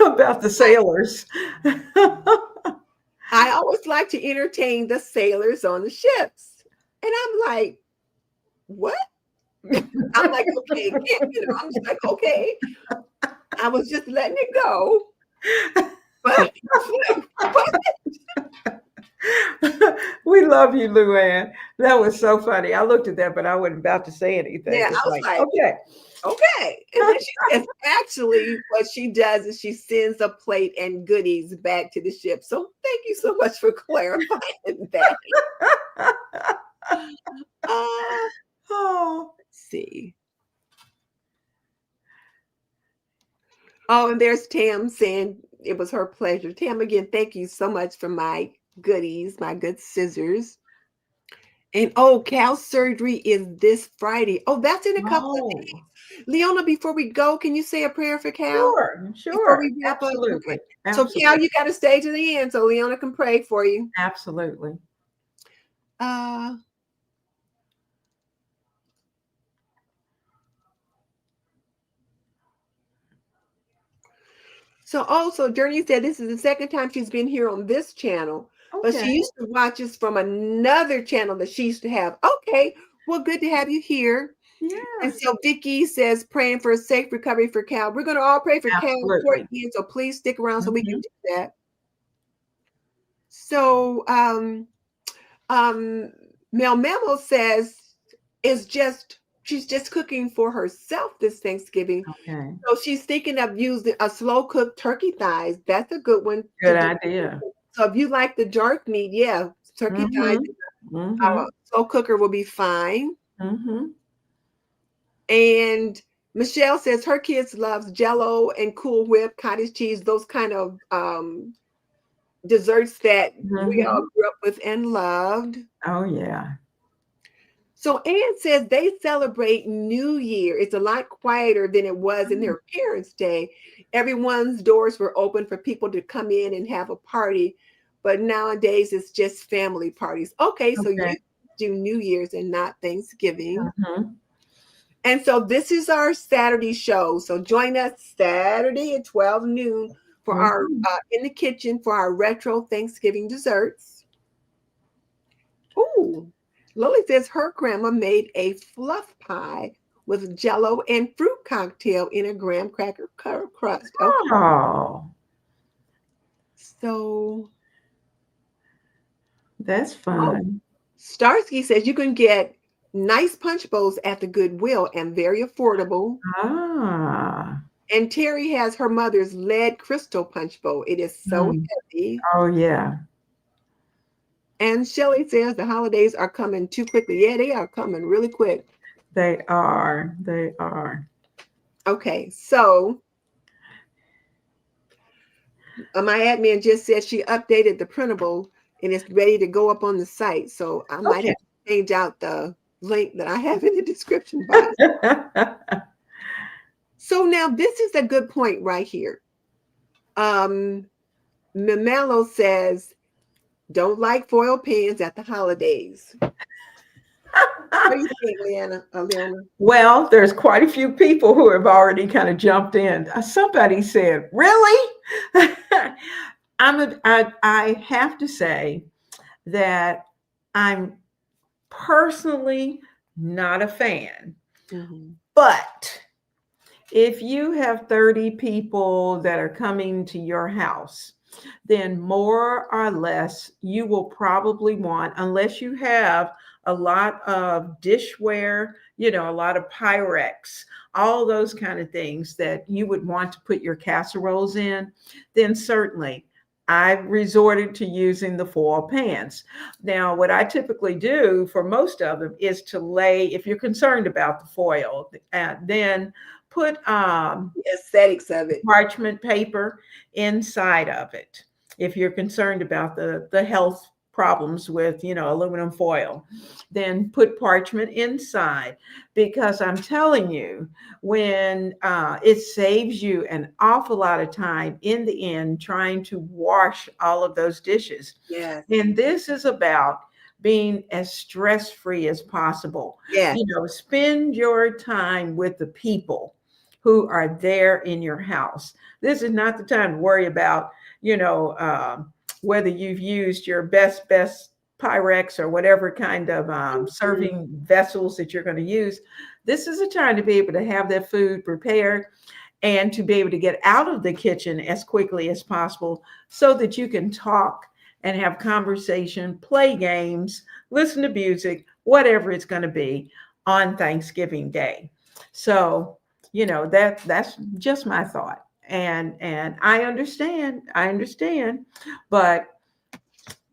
About the sailors. I always like to entertain the sailors on the ships. And I'm like, what? I'm like, okay, I'm just like, okay. I was just letting it go. But what? We love you, Luann. That was so funny. I looked at that, but I wasn't about to say anything. Yeah, I It's was like, like, okay. okay. And then she says, actually, what she does is she sends a plate and goodies back to the ship. So thank you so much for clarifying that. Uh, Oh. let's see. Oh, and there's Tam saying it was her pleasure. Tam, again, thank you so much for my goodies, my good scissors. And oh, Cal's surgery is this Friday. Oh, that's in a couple of Oh. days. Leona, before we go, can you say a prayer for Cal Sure, before sure. we wrap up? Absolutely. Okay. So, Absolutely. Cal, you got to stay to the end so Leona can pray for you. Absolutely. Uh, so also, Journey said this is the second time she's been here on this channel, but she Okay. used to watch us from another channel that she used to have. Okay, well, good to have you here. And Yeah. so Vicky says, praying for a safe recovery for Cal. We're going to all pray for Cal before Absolutely. the end, so please stick around so we can Mhm. do that. So um Mel Memo says is just she's just cooking for herself this Thanksgiving. Okay. So she's thinking of using a slow cooked turkey thighs. That's a good one to Good do. idea. So if you like the dark meat, yeah, turkey thighs, Mhm. Mhm. slow cooker will be fine. Mhm. And Michelle says her kids loves Jello and Cool Whip, cottage cheese, those kind of desserts that we all Mhm. grew up with and loved. Oh, yeah. So Ann says they celebrate New Year. It's a lot quieter than it was in Mm. their parents' day. Everyone's doors were open for people to come in and have a party, but nowadays it's just family parties. Okay, so you Okay. do New Year's and not Thanksgiving. Mhm. And so this is our Saturday show. So join us Saturday at 12 noon for our Mhm. in the kitchen for our retro Thanksgiving desserts. Ooh, Lily says her grandma made a fluff pie with jello and fruit cocktail in a graham cracker crust. Okay. Oh, So, that's oh, fun. Starsky says you can get nice punch bowls at the Goodwill and very affordable. Ah. And Terry has her mother's lead crystal punch bowl. It is so Mm. heavy. Oh, yeah. And Shelley says the holidays are coming too quickly. Yeah, they are coming really quick. They are. They are. Okay, so my admin just said she updated the printable and it's ready to go up on the site. So I might Okay. have to change out the link that I have in the description box. So now this is a good point right here. Mamelo says, don't like foil pans at the holidays. What do you think, Leona? Well, there's quite a few people who have already kind of jumped in. Somebody said, "Really?" I have to say that I'm personally not a fan, Mm-hmm. but if you have 30 people that are coming to your house, then more or less you will probably want, unless you have a lot of dishware, a lot of Pyrex, all those kind of things that you would want to put your casseroles in, then certainly I've resorted to using the foil pans. Now, what I typically do for most of them is to lay, if you're concerned about the foil, then put The aesthetics of it. parchment paper inside of it. If you're concerned about the health problems with, aluminum foil, then put parchment inside, because I'm telling you, when it saves you an awful lot of time in the end trying to wash all of those dishes. Yes. And this is about being as stress-free as possible. Yes. Spend your time with the people who are there in your house. This is not the time to worry about, whether you've used your best Pyrex or whatever kind of serving vessels that you're going to use. This is a time to be able to have that food prepared and to be able to get out of the kitchen as quickly as possible so that you can talk and have conversation, play games, listen to music, whatever it's going to be on Thanksgiving Day. So, that's just my thought. And I understand, but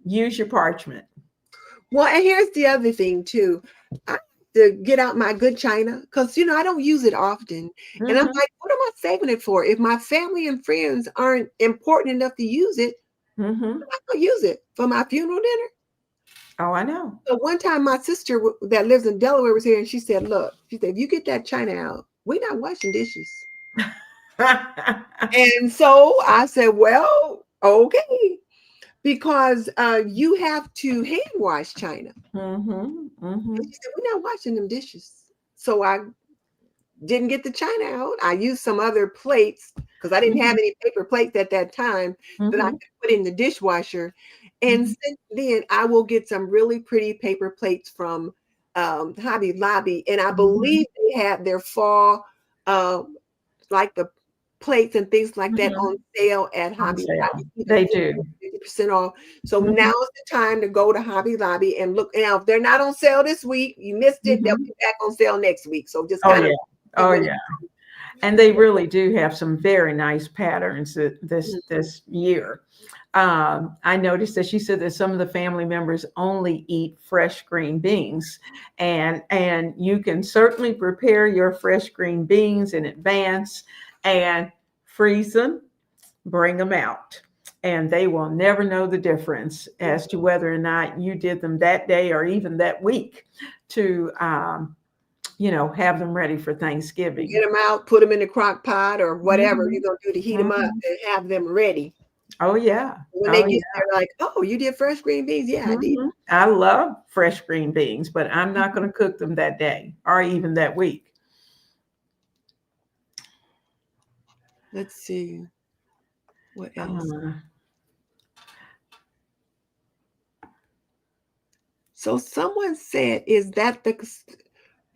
use your parchment. Well, and here's the other thing too. I have to get out my good china because I don't use it often. And I'm Hmm. like, what am I saving it for? If my family and friends aren't important enough to use it, Hmm. I'm not gonna use it for my funeral dinner. Oh, I know. So one time my sister that lives in Delaware was here and she said, look, she said, if you get that china out, we're not washing dishes. And so I said, well, okay. Because you have to hand wash china. Hmm. And Hmm. she said, we're not washing them dishes. So I didn't get the china out. I used some other plates because I didn't have any paper plates at that time that I Hmm. could put in the dishwasher. And Hmm. since then, I will get some really pretty paper plates from Hobby Lobby. And I Hmm. believe they have their fall, uh, like the plates and things like that Hmm. on sale at On Hobby sale. Lobby, either They 40 do. or 50% off. So now Hmm. is the time to go to Hobby Lobby and look. Now, if they're not on sale this week, you missed it, they'll Hmm. be back on sale next week. So just Oh, kind yeah. of see Oh, when yeah. And they really do have some very nice patterns this year. I noticed that she said that some of the family members only eat fresh green beans, and you can certainly prepare your fresh green beans in advance and freeze them, bring them out, and they will never know the difference as to whether or not you did them that day or even that week to have them ready for Thanksgiving. get them out, put them in the crock pot or whatever Mhm. you're going to do to heat them up Mhm. and have them ready. Oh, yeah. When they Oh, get yeah. there, like, oh, you did fresh green beans? Yeah, I did. Mhm. I love fresh green beans, but I'm not going to cook them that day or even that week. Let's see what else. Uh, So someone said, is that the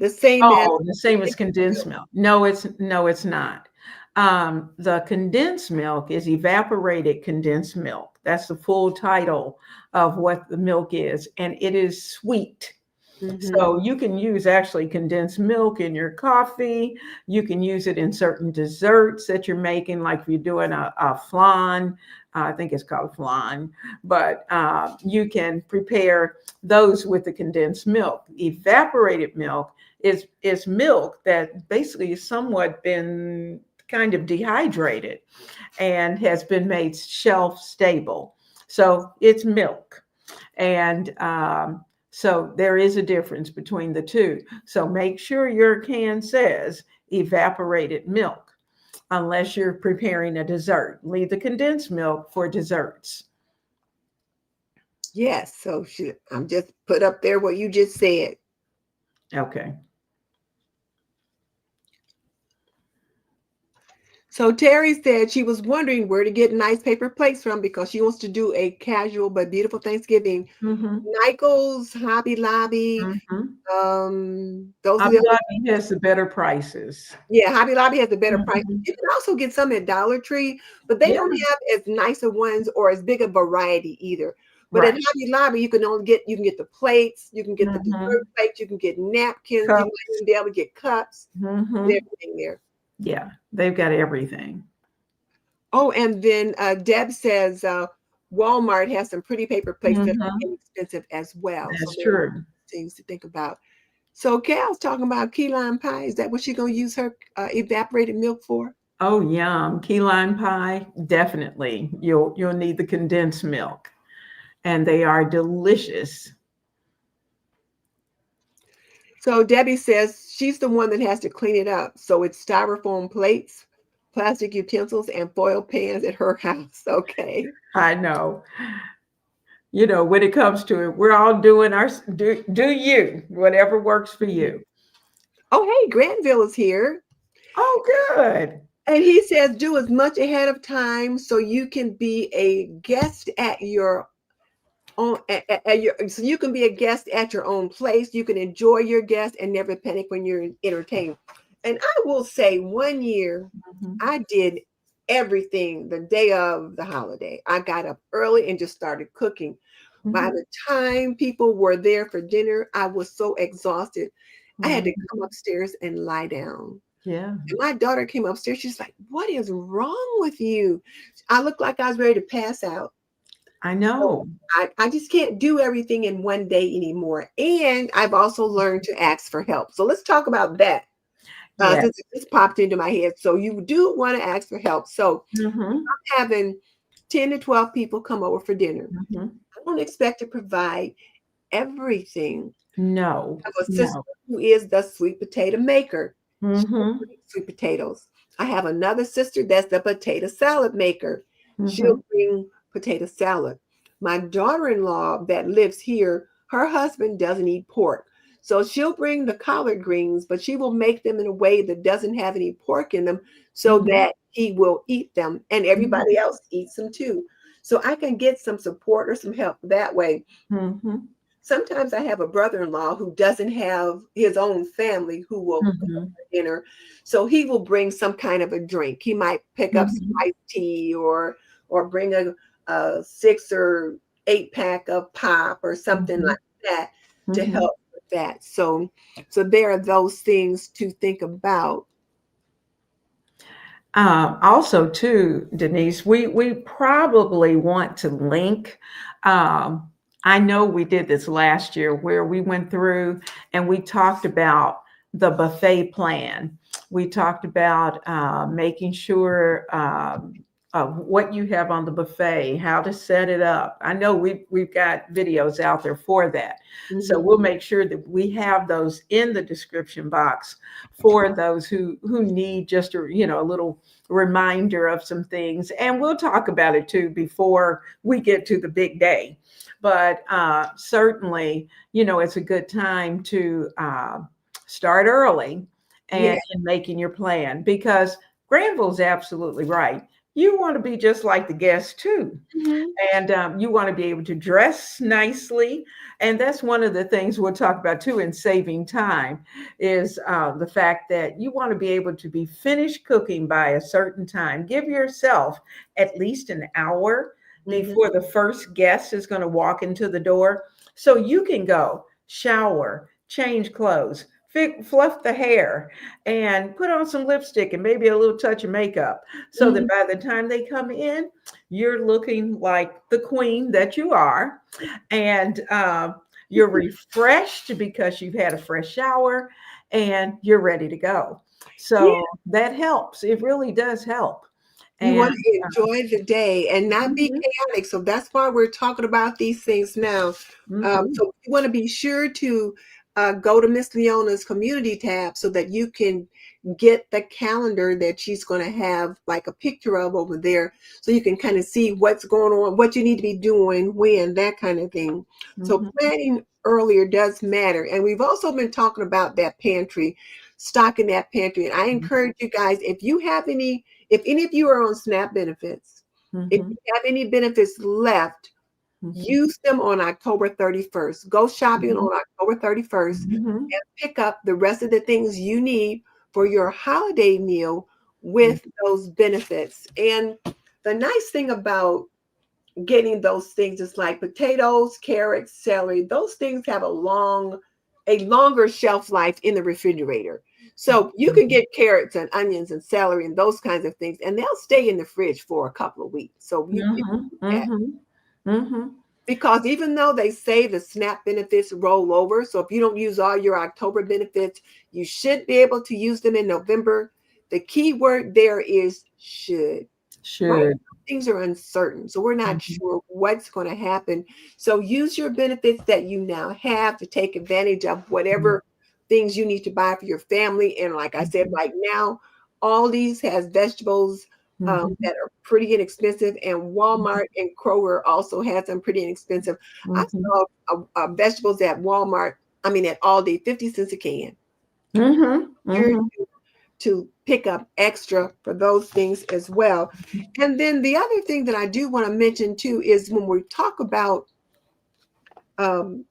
same as oh, the same as condensed milk? milk. No, it's not. The condensed milk is evaporated condensed milk. That's the full title of what the milk is, and it is sweet. Mm-hmm. So you can use actually condensed milk in your coffee. You can use it in certain desserts that you're making, like if you're doing a flan. I think it's called flan, but you can prepare those with the condensed milk. Evaporated milk is milk that basically has somewhat been kind of dehydrated and has been made shelf stable. So it's milk. And so there is a difference between the two. So make sure your can says evaporated milk, unless you're preparing a dessert. Leave the condensed milk for desserts. Yes. So I'm just put up there what you just said. Okay. So Terry said she was wondering where to get nice paper plates from because she wants to do a casual but beautiful Thanksgiving. Mm-hmm. Nichols, Hobby Lobby, Mm-hmm. those are Hobby the other. Lobby has the better prices. Yeah, Hobby Lobby has a better price. Mm-hmm. You can also get some at Dollar Tree, but they Yeah, don't have as nicer ones or as big a variety either. But at right. Hobby Lobby, you can get the plates, you can get the Mm-hmm. dessert plates, you can get napkins, you might Cups. even be able to get cups and Mm-hmm. everything there. Yeah, they've got everything. Oh, and then Deb says Walmart has some pretty paper plates that are Mm-hmm. inexpensive as well. So That's there are true. things to think about. So Cal's talking about key lime pie. Is that what she's gonna use her evaporated milk for? Oh, yum. Key lime pie, definitely. You'll need the condensed milk, and they are delicious. So Debbie says she's the one that has to clean it up. So it's styrofoam plates, plastic utensils, and foil pans at her house. Okay. I know. When it comes to it, we're all doing our do you, whatever works for you. Oh, hey, Granville is here. Oh, good. And he says do as much ahead of time so you can be a guest at your so you can be a guest at your own place. You can enjoy your guest and never panic when you're entertained. And I will say, one year Mhm. I did everything the day of the holiday. I got up early and just started cooking. By Mhm. the time people were there for dinner, I was so exhausted. I had to Mhm. come upstairs and lie down. Yeah, And my daughter came upstairs. She's like, "What is wrong with you?" I looked like I was ready to pass out. I So know. I just can't do everything in one day anymore. And I've also learned to ask for help. So let's talk about that. Yeah. Since it just popped into my head. So you do want to ask for help. So Mhm. having 10 to 12 people come over for dinner. Mhm. I don't expect to provide everything. No. I have a sister No. who is the sweet potato maker. She Mhm. brings sweet potatoes. I have another sister that's the potato salad maker. She'll Mhm. bring potato salad. My daughter-in-law that lives here, her husband doesn't eat pork. So she'll bring the collard greens, but she will make them in a way that doesn't have any pork in them so Mhm. that he will eat them and Mhm. everybody else eats them too. So I can get some support or some help that way. Mhm. Sometimes I have a brother-in-law who doesn't have his own family who will cook Mhm. for dinner. So he will bring some kind of a drink. He might pick up some Mhm. iced tea or bring a 6 or 8 pack of pop or something Mhm. like that to Mhm. help with that. So there are those things to think about. Also, too, Denise, we probably want to link. Um, I know we did this last year where we went through and we talked about the buffet plan. We talked about making sure what you have on the buffet, how to set it up. I know we've got videos out there for that. So Mhm. we'll make sure that we have those in the description box for those who need just a little reminder of some things. And we'll talk about it too before we get to the big day. But certainly, it's a good time to start early Yeah. and making your plan, because Granville's absolutely right. You want to be just like the guests too. Mhm. And you want to be able to dress nicely. And that's one of the things we'll talk about too in saving time, is the fact that you want to be able to be finished cooking by a certain time. Give yourself at least an hour Mhm. before the first guest is going to walk into the door, so you can go. shower, change clothes, fluff the hair, and put on some lipstick and maybe a little touch of makeup so that Mhm. by the time they come in, you're looking like the queen that you are. And you're refreshed because you've had a fresh shower and you're ready to go. Yeah, So that helps. It really does help. you And want to enjoy the day and not be mhm, chaotic. So that's why we're talking about these things now. mhm, So you want to be sure to go to Miss Leona's community tab so that you can get the calendar that she's going to have like a picture of over there so you can kind of see what's going on, what you need to be doing, when, that kind of thing. So mhm, planning earlier does matter. And we've also been talking about that pantry, stocking that pantry. And I encourage you guys, if any of you are on SNAP benefits, if mhm, you have any benefits left, mhm, use them on October 31st. Go shopping mhm, on October 31st mhm, and pick up the rest of the things you need for your holiday meal mhm, with those benefits. And the nice thing about getting those things is like potatoes, carrots, celery, those things have a longer shelf life in the refrigerator. So you can mhm, get carrots and onions and celery and those kinds of things, and they'll stay in the fridge for a couple of weeks. So you mhm, do that. mhm, mhm, Because even though they say the SNAP benefits roll over, so if you don't use all your October benefits, you should be able to use them in November. The key word there is should. Right should. now, things are uncertain, so we're not Mhm, sure what's going to happen. So use your benefits that you now have to take advantage of mhm, whatever things you need to buy for your family. And like I said, mhm, right now, Aldi's has vegetables mhm, that are pretty inexpensive, and Walmart and Kroger also has them pretty inexpensive. I mhm, saw vegetables at Walmart, I mean at Aldi, 50 cents a can. mhm, Here mhm, to pick up extra for those things as well. And then the other thing that I do want to mention too is when we talk about um,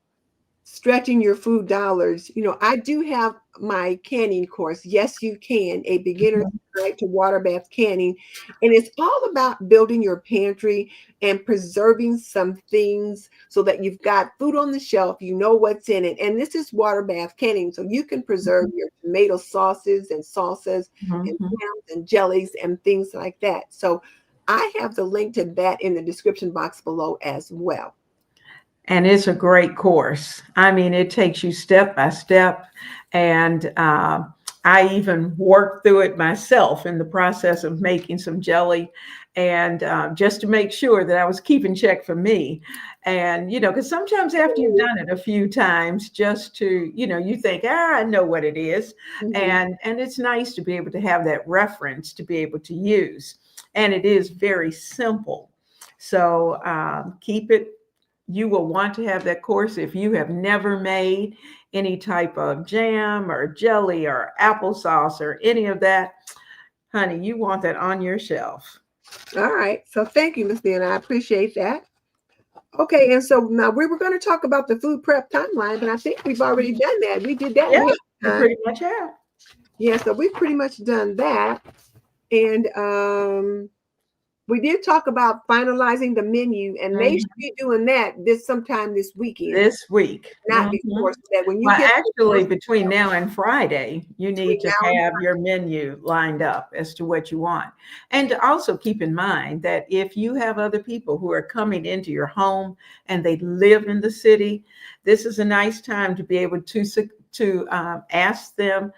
stretching your food dollars, I do have my canning course. Yes, you can, a beginner's mhm, guide to water bath canning. And it's all about building your pantry and preserving some things so that you've got food on the shelf, you know what's in it. And this is water bath canning. So you can preserve your tomato sauces and salsas and mhm. jams and jellies and things like that. So I have the link to that in the description box below as well. And it's a great course. I mean, it takes you step by step. And I even worked through it myself in the process of making some jelly and just to make sure that I was keeping check for me. And, because sometimes after you've done it a few times, just to, you think, I know what it is. Mhm. And it's nice to be able to have that reference to be able to use. And it is very simple. So keep it, you will want to have that course if you have never made any type of jam or jelly or applesauce or any of that. Honey, you want that on your shelf. All right. So thank you, Miss Leon. I appreciate that. Okay, and so now we were going to talk about the food prep timeline, but I think we've already done that. We did that Yeah, last you time. pretty much have. Yeah, so we've pretty much done that. And we did talk about finalizing the menu and they should Mhm. be doing that this sometime this weekend, This week. not before, Mhm. so that when you Well, get the actually, first between now and Friday, you between need to now and have your menu lined up as to what you want. And to also keep in mind that if you have other people who are coming into your home and they live in the city, this is a nice time to be able to ask them,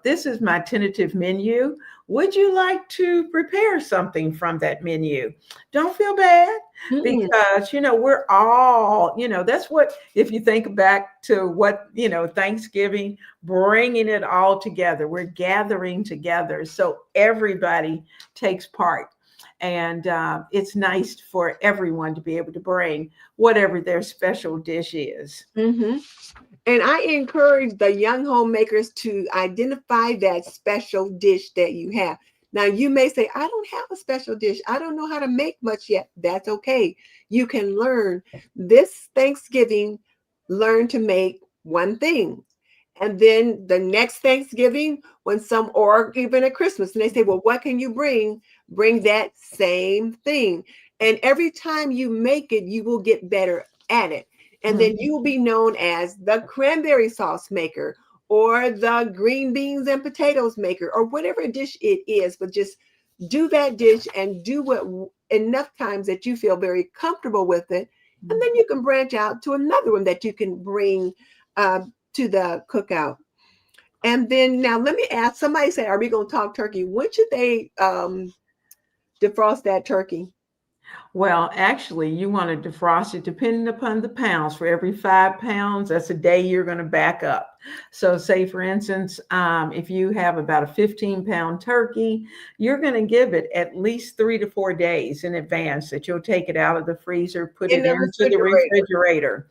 this is my tentative menu. Would you like to prepare something from that menu? Don't feel bad Mm-mm. because we're all, that's what, if you think back to what, Thanksgiving, bringing it all together, we're gathering together so everybody takes part. And it's nice for everyone to be able to bring whatever their special dish is. Mm-hmm. And I encourage the young homemakers to identify that special dish that you have. Now, you may say, I don't have a special dish. I don't know how to make much yet. That's okay. You can learn this Thanksgiving, learn to make one thing. And then the next Thanksgiving, or even at Christmas, and they say, well, what can you bring? Bring that same thing. And every time you make it, you will get better at it. And then you will be known as the cranberry sauce maker or the green beans and potatoes maker or whatever dish it is. But just do that dish and do what enough times that you feel very comfortable with it. And then you can branch out to another one that you can bring to the cookout. And then now let me ask, somebody said, are we going to talk turkey? When should they defrost that turkey? Well, actually, you want to defrost it depending upon the pounds. For every 5 pounds, that's a day you're going to back up. So, say for instance, if you have about a 15-pound turkey, you're going to give it at least 3 to 4 days in advance that you'll take it out of the freezer, put In it the into the refrigerator. refrigerator,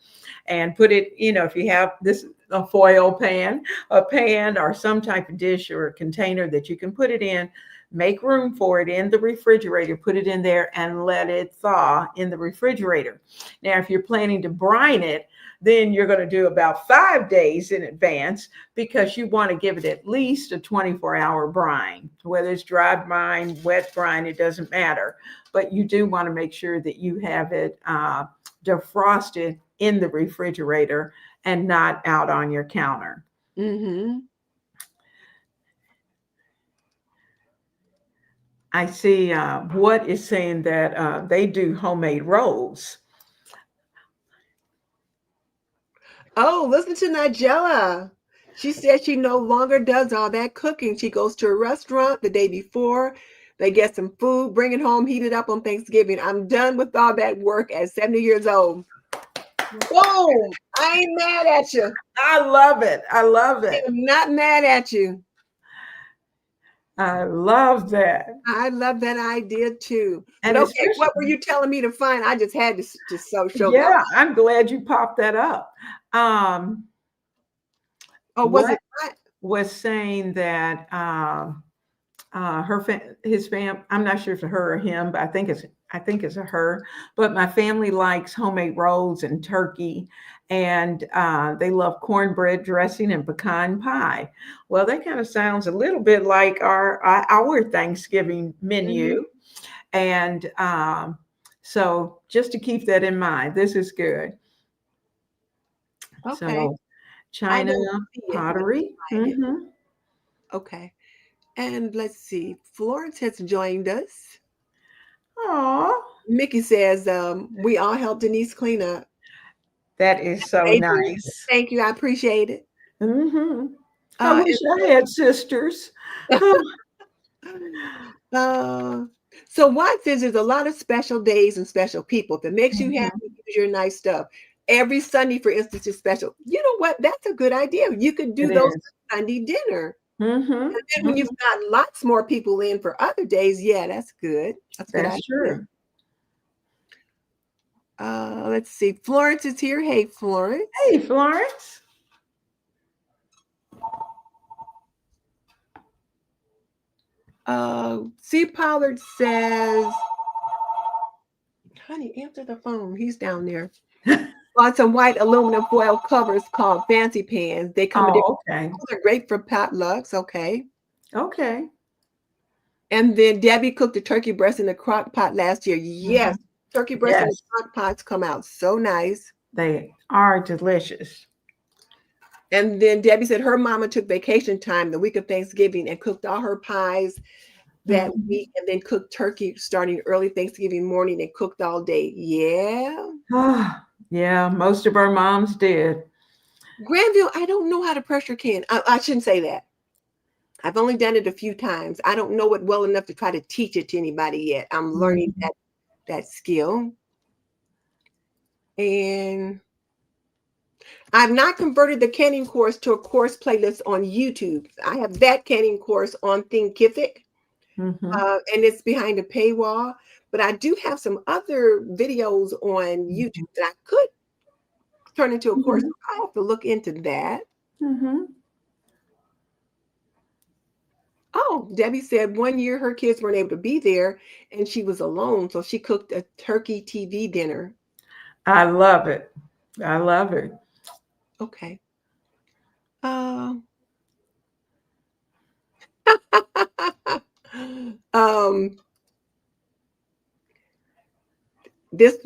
and put it, if you have this a foil pan, a pan, or some type of dish or a container that you can put it in. Make room for it in the refrigerator, put it in there and let it thaw in the refrigerator. Now, if you're planning to brine it, then you're going to do about 5 days in advance because you want to give it at least a 24-hour brine. Whether it's dry brine, wet brine, it doesn't matter. But you do want to make sure that you have it defrosted in the refrigerator and not out on your counter. Mm-hmm. I see what is saying that they do homemade rolls. Oh, listen to Nigella. She said she no longer does all that cooking. She goes to a restaurant the day before. They get some food, bring it home, heat it up on Thanksgiving. I'm done with all that work at 70 years old. Boom! I ain't mad at you. I love it. I love it. I'm not mad at you. I love that. I love that idea too. But And okay, what were especially, you telling me to find? I just had to just show that. yeah, I'm glad you popped that up. Oh, was What it not? was saying that his fam, I'm not sure if it's her or him, but I think it's a her. But my family likes homemade rolls and turkey, and they love cornbread dressing and pecan pie. Well, that kind of sounds a little bit like our Thanksgiving Mhm. menu, and so just to keep that in mind, this is good. Okay. So I China don't see it. Let me pottery. find it. Mm-hmm. Okay. And let's see. Florence has joined us. Oh, Mickey says, we all help Denise clean up. that is so Amazing. nice. Thank you. I appreciate it. Hmm. I wish And I had sisters. Oh, uh, so Watt says there's a lot of special days and special people. If it makes you happy, mhm. use your nice stuff. Every Sunday, for instance, is special. You know what? That's a good idea. You could do It those is. for Sunday dinner. Hmm. And then when you've Hmm. got lots more people in for other days, yeah, that's good. That's a good That's idea. true. Let's see. Florence is here. Hey, Florence. Hey, Florence. C. Pollard says, honey, answer the phone. He's down there. On some white aluminum foil covers called fancy pans. They come in different. Oh, okay. Oh, they're great for potlucks. Okay. Okay. And then Debbie cooked a turkey breast in the crock pot last year. Hmm. Yes, turkey breast in the Yes, crock pots come out so nice. they are delicious. And then Debbie said her mama took vacation time the week of Thanksgiving and cooked all her pies that Mhm. week and then cooked turkey starting early Thanksgiving morning and cooked all day. Yeah. Ah, yeah, most of our moms did. Granville, I don't know how to pressure can. I shouldn't say that. I've only done it a few times. I don't know it well enough to try to teach it to anybody yet. I'm learning Mhm. that skill. And I've not converted the canning course to a course playlist on YouTube. I have that canning course on Thinkific, Mhm. and it's behind a paywall. But I do have some other videos on YouTube Mhm. that I could turn into a course. Mhm. I have to look into that. Mhm. Oh, Debbie said 1 year her kids weren't able to be there and she was alone. So she cooked a turkey TV dinner. I love it. I love it. Okay. Uh, um, this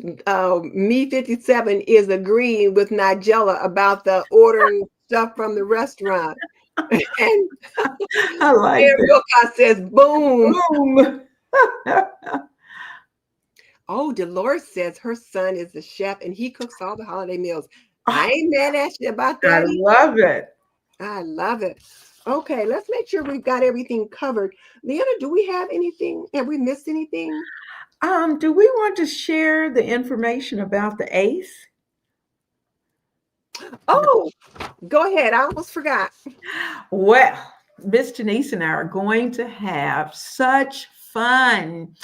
me 57 is agreeing with Nigella about the ordering stuff from the restaurant. And I like Mayor that. Wilcox says, boom. Boom. Oh, Dolores says her son is the chef and he cooks all the holiday meals. I ain't mad at you about I that either. love it. I love it. Okay, let's make sure we've got everything covered. Leona, do we have anything? Have we missed anything? Do we want to share the information about the ACE? Oh, go ahead. I almost forgot. Well, Miss Denise and I are going to have such fun.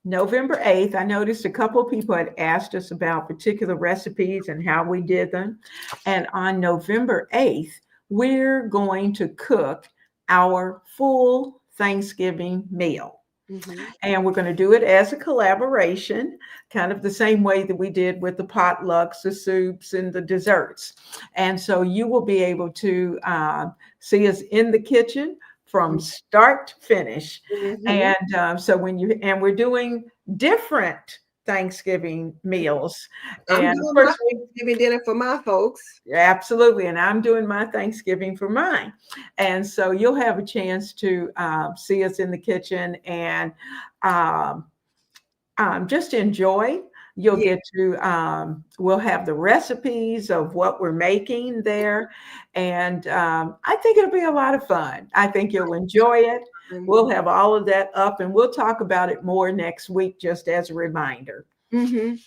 November 8th, I noticed a couple of people had asked us about particular recipes and how we did them. And on November 8th, we're going to cook our full Thanksgiving meal. Mhm. And we're going to do it as a collaboration, kind of the same way that we did with the potlucks, the soups, and the desserts. And so you will be able to see us in the kitchen from start to finish. Mhm. And so we're doing different Thanksgiving meals. I'm And of doing my course, Thanksgiving dinner for my folks. absolutely. And I'm doing my Thanksgiving for mine. And so you'll have a chance to see us in the kitchen and um, just enjoy. You'll Yeah. get to, we'll have the recipes of what we're making there. And I think it'll be a lot of fun. I think you'll enjoy it. We'll have all of that up and we'll talk about it more next week, just as a reminder. Mm-hmm.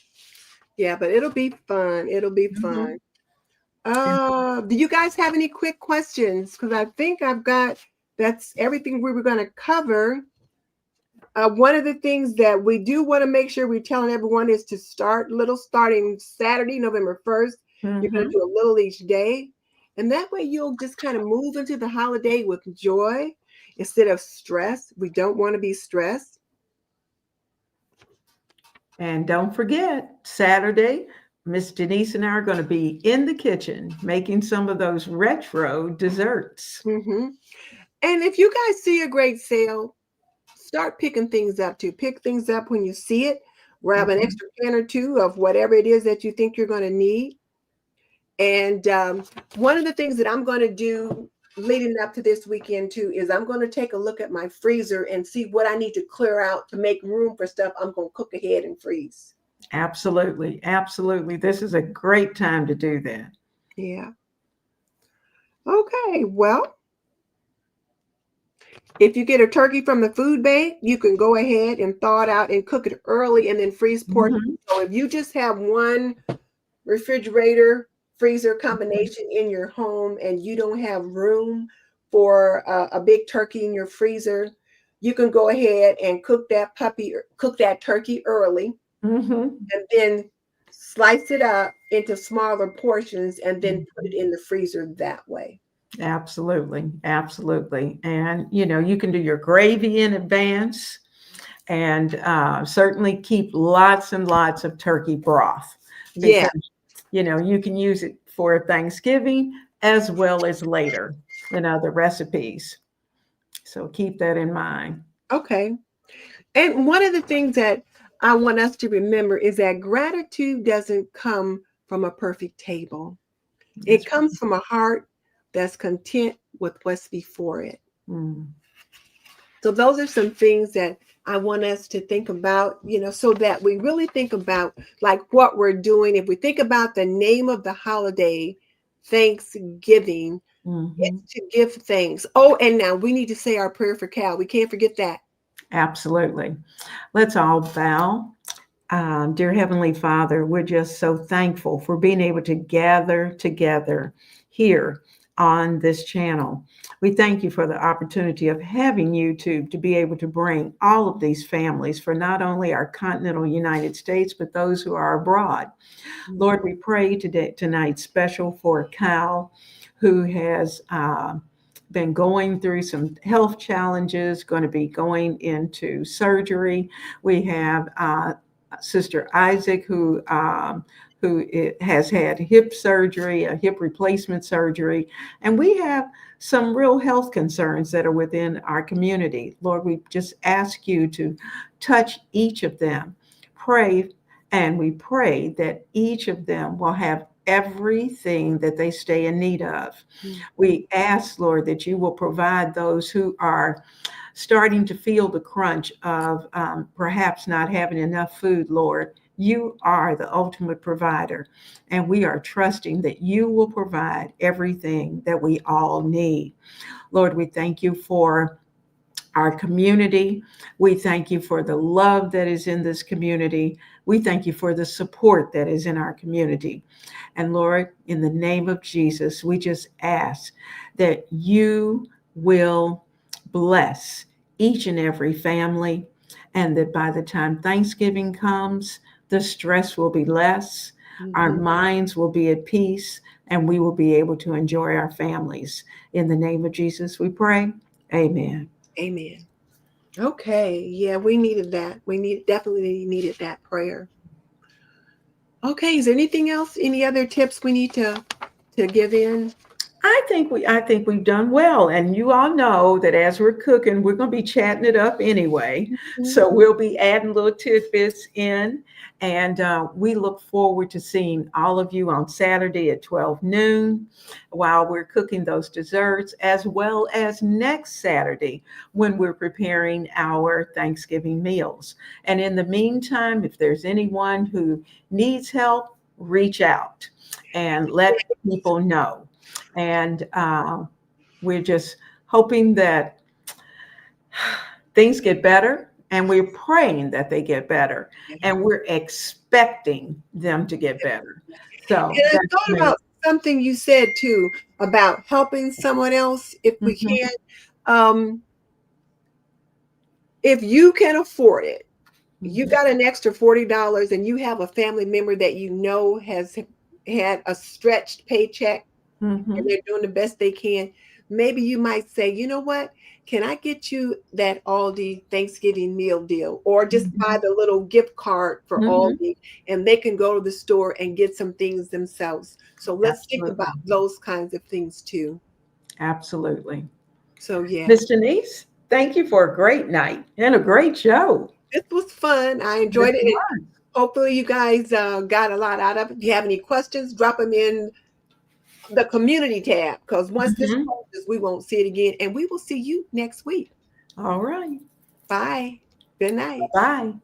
Yeah, but it'll be fun. It'll be fun. Mhm. Do you guys have any quick questions? Because I think I've got that's everything we were going to cover. One of the things that we do want to make sure we're telling everyone is to start little starting Saturday, November 1st. You're going to Mhm. do a little each day. And that way you'll just kind of move into the holiday with joy instead of stress. We don't want to be stressed. And don't forget, Saturday, Miss Denise and I are going to be in the kitchen making some of those retro desserts. Hmm. And if you guys see a great sale, start picking things up too. Pick things up when you see it. Grab an Mhm. extra can or two of whatever it is that you think you're going to need. And one of the things that I'm going to do leading up to this weekend too is I'm going to take a look at my freezer and see what I need to clear out to make room for stuff I'm going to cook ahead and freeze. Absolutely. Absolutely. This is a great time to do that. Yeah. Okay. Well, if you get a turkey from the food bank, you can go ahead and thaw it out and cook it early and then freeze portions. Mhm. So if you just have one refrigerator freezer combination in your home and you don't have room for a big turkey in your freezer, you can go ahead and cook that turkey early, Mhm. and then slice it up into smaller portions and then put it Mhm. in the freezer that way. Absolutely. Absolutely. And, you can do your gravy in advance and certainly keep lots and lots of turkey broth Yeah. because, you can use it for Thanksgiving as well as later in other recipes. So keep that in mind. Okay. And one of the things that I want us to remember is that gratitude doesn't come from a perfect table. It That's comes from a heart that's content with what's before it. mm, So those are some things that I want us to think about, so that we really think about like what we're doing. If we think about the name of the holiday, Thanksgiving, it's mhm. to give thanks. Oh, and now we need to say our prayer for Cal. We can't forget that. Absolutely. Let's all bow. Dear Heavenly Father, we're just so thankful for being able to gather together here on this channel. We thank you for the opportunity of having YouTube to be able to bring all of these families for not only our continental United States, but those who are abroad. Mhm. Lord, we pray tonight special for Cal, who has been going through some health challenges, going to be going into surgery. We have Sister Isaac, has had hip surgery, a hip replacement surgery, and we have some real health concerns that are within our community. Lord, we just ask you to touch each of them. Pray And we pray that each of them will have everything that they stay in need of. Mm. We ask, Lord, that you will provide those who are starting to feel the crunch of perhaps not having enough food, Lord. You are the ultimate provider, and we are trusting that you will provide everything that we all need. Lord, we thank you for our community. We thank you for the love that is in this community. We thank you for the support that is in our community. And Lord, in the name of Jesus, we just ask that you will bless each and every family, and that by the time Thanksgiving comes, the stress will be less, our Mhm. minds will be at peace, and we will be able to enjoy our families. In the name of Jesus, we pray. Amen. Amen. Okay. Yeah, we needed that. We definitely needed that prayer. Okay. Is there anything else? Any other tips we need to give in? I think we've done well, and you all know that as we're cooking, we're going to be chatting it up anyway. Mhm. So we'll be adding little tidbits in, and we look forward to seeing all of you on Saturday at 12 noon while we're cooking those desserts, as well as next Saturday when we're preparing our Thanksgiving meals. And in the meantime, if there's anyone who needs help, reach out and let people know. And we're just hoping that things get better, and we're praying that they get better, and we're expecting them to get better. So And I that's thought me. about something you said too about helping someone else if we Mhm, can. Um, if you can afford it, you mhm, got an extra $40 and you have a family member that you know has had a stretched paycheck and mhm, they're doing the best they can, maybe you might say, you know what? Can I get you that Aldi Thanksgiving meal deal? Or just buy mhm, the little gift card for mhm. Aldi and they can go to the store and get some things themselves. So let's think about Absolutely. those kinds of things too. Absolutely. So yeah, Miss Denise, thank you for a great night and a great show. this was fun. I This enjoyed it. And was. hopefully you guys got a lot out of it. If you have any questions, drop them in the community tab because once this Mhm. closes, we won't see it again. And we will see you next week. All right. Bye. Good night. Bye.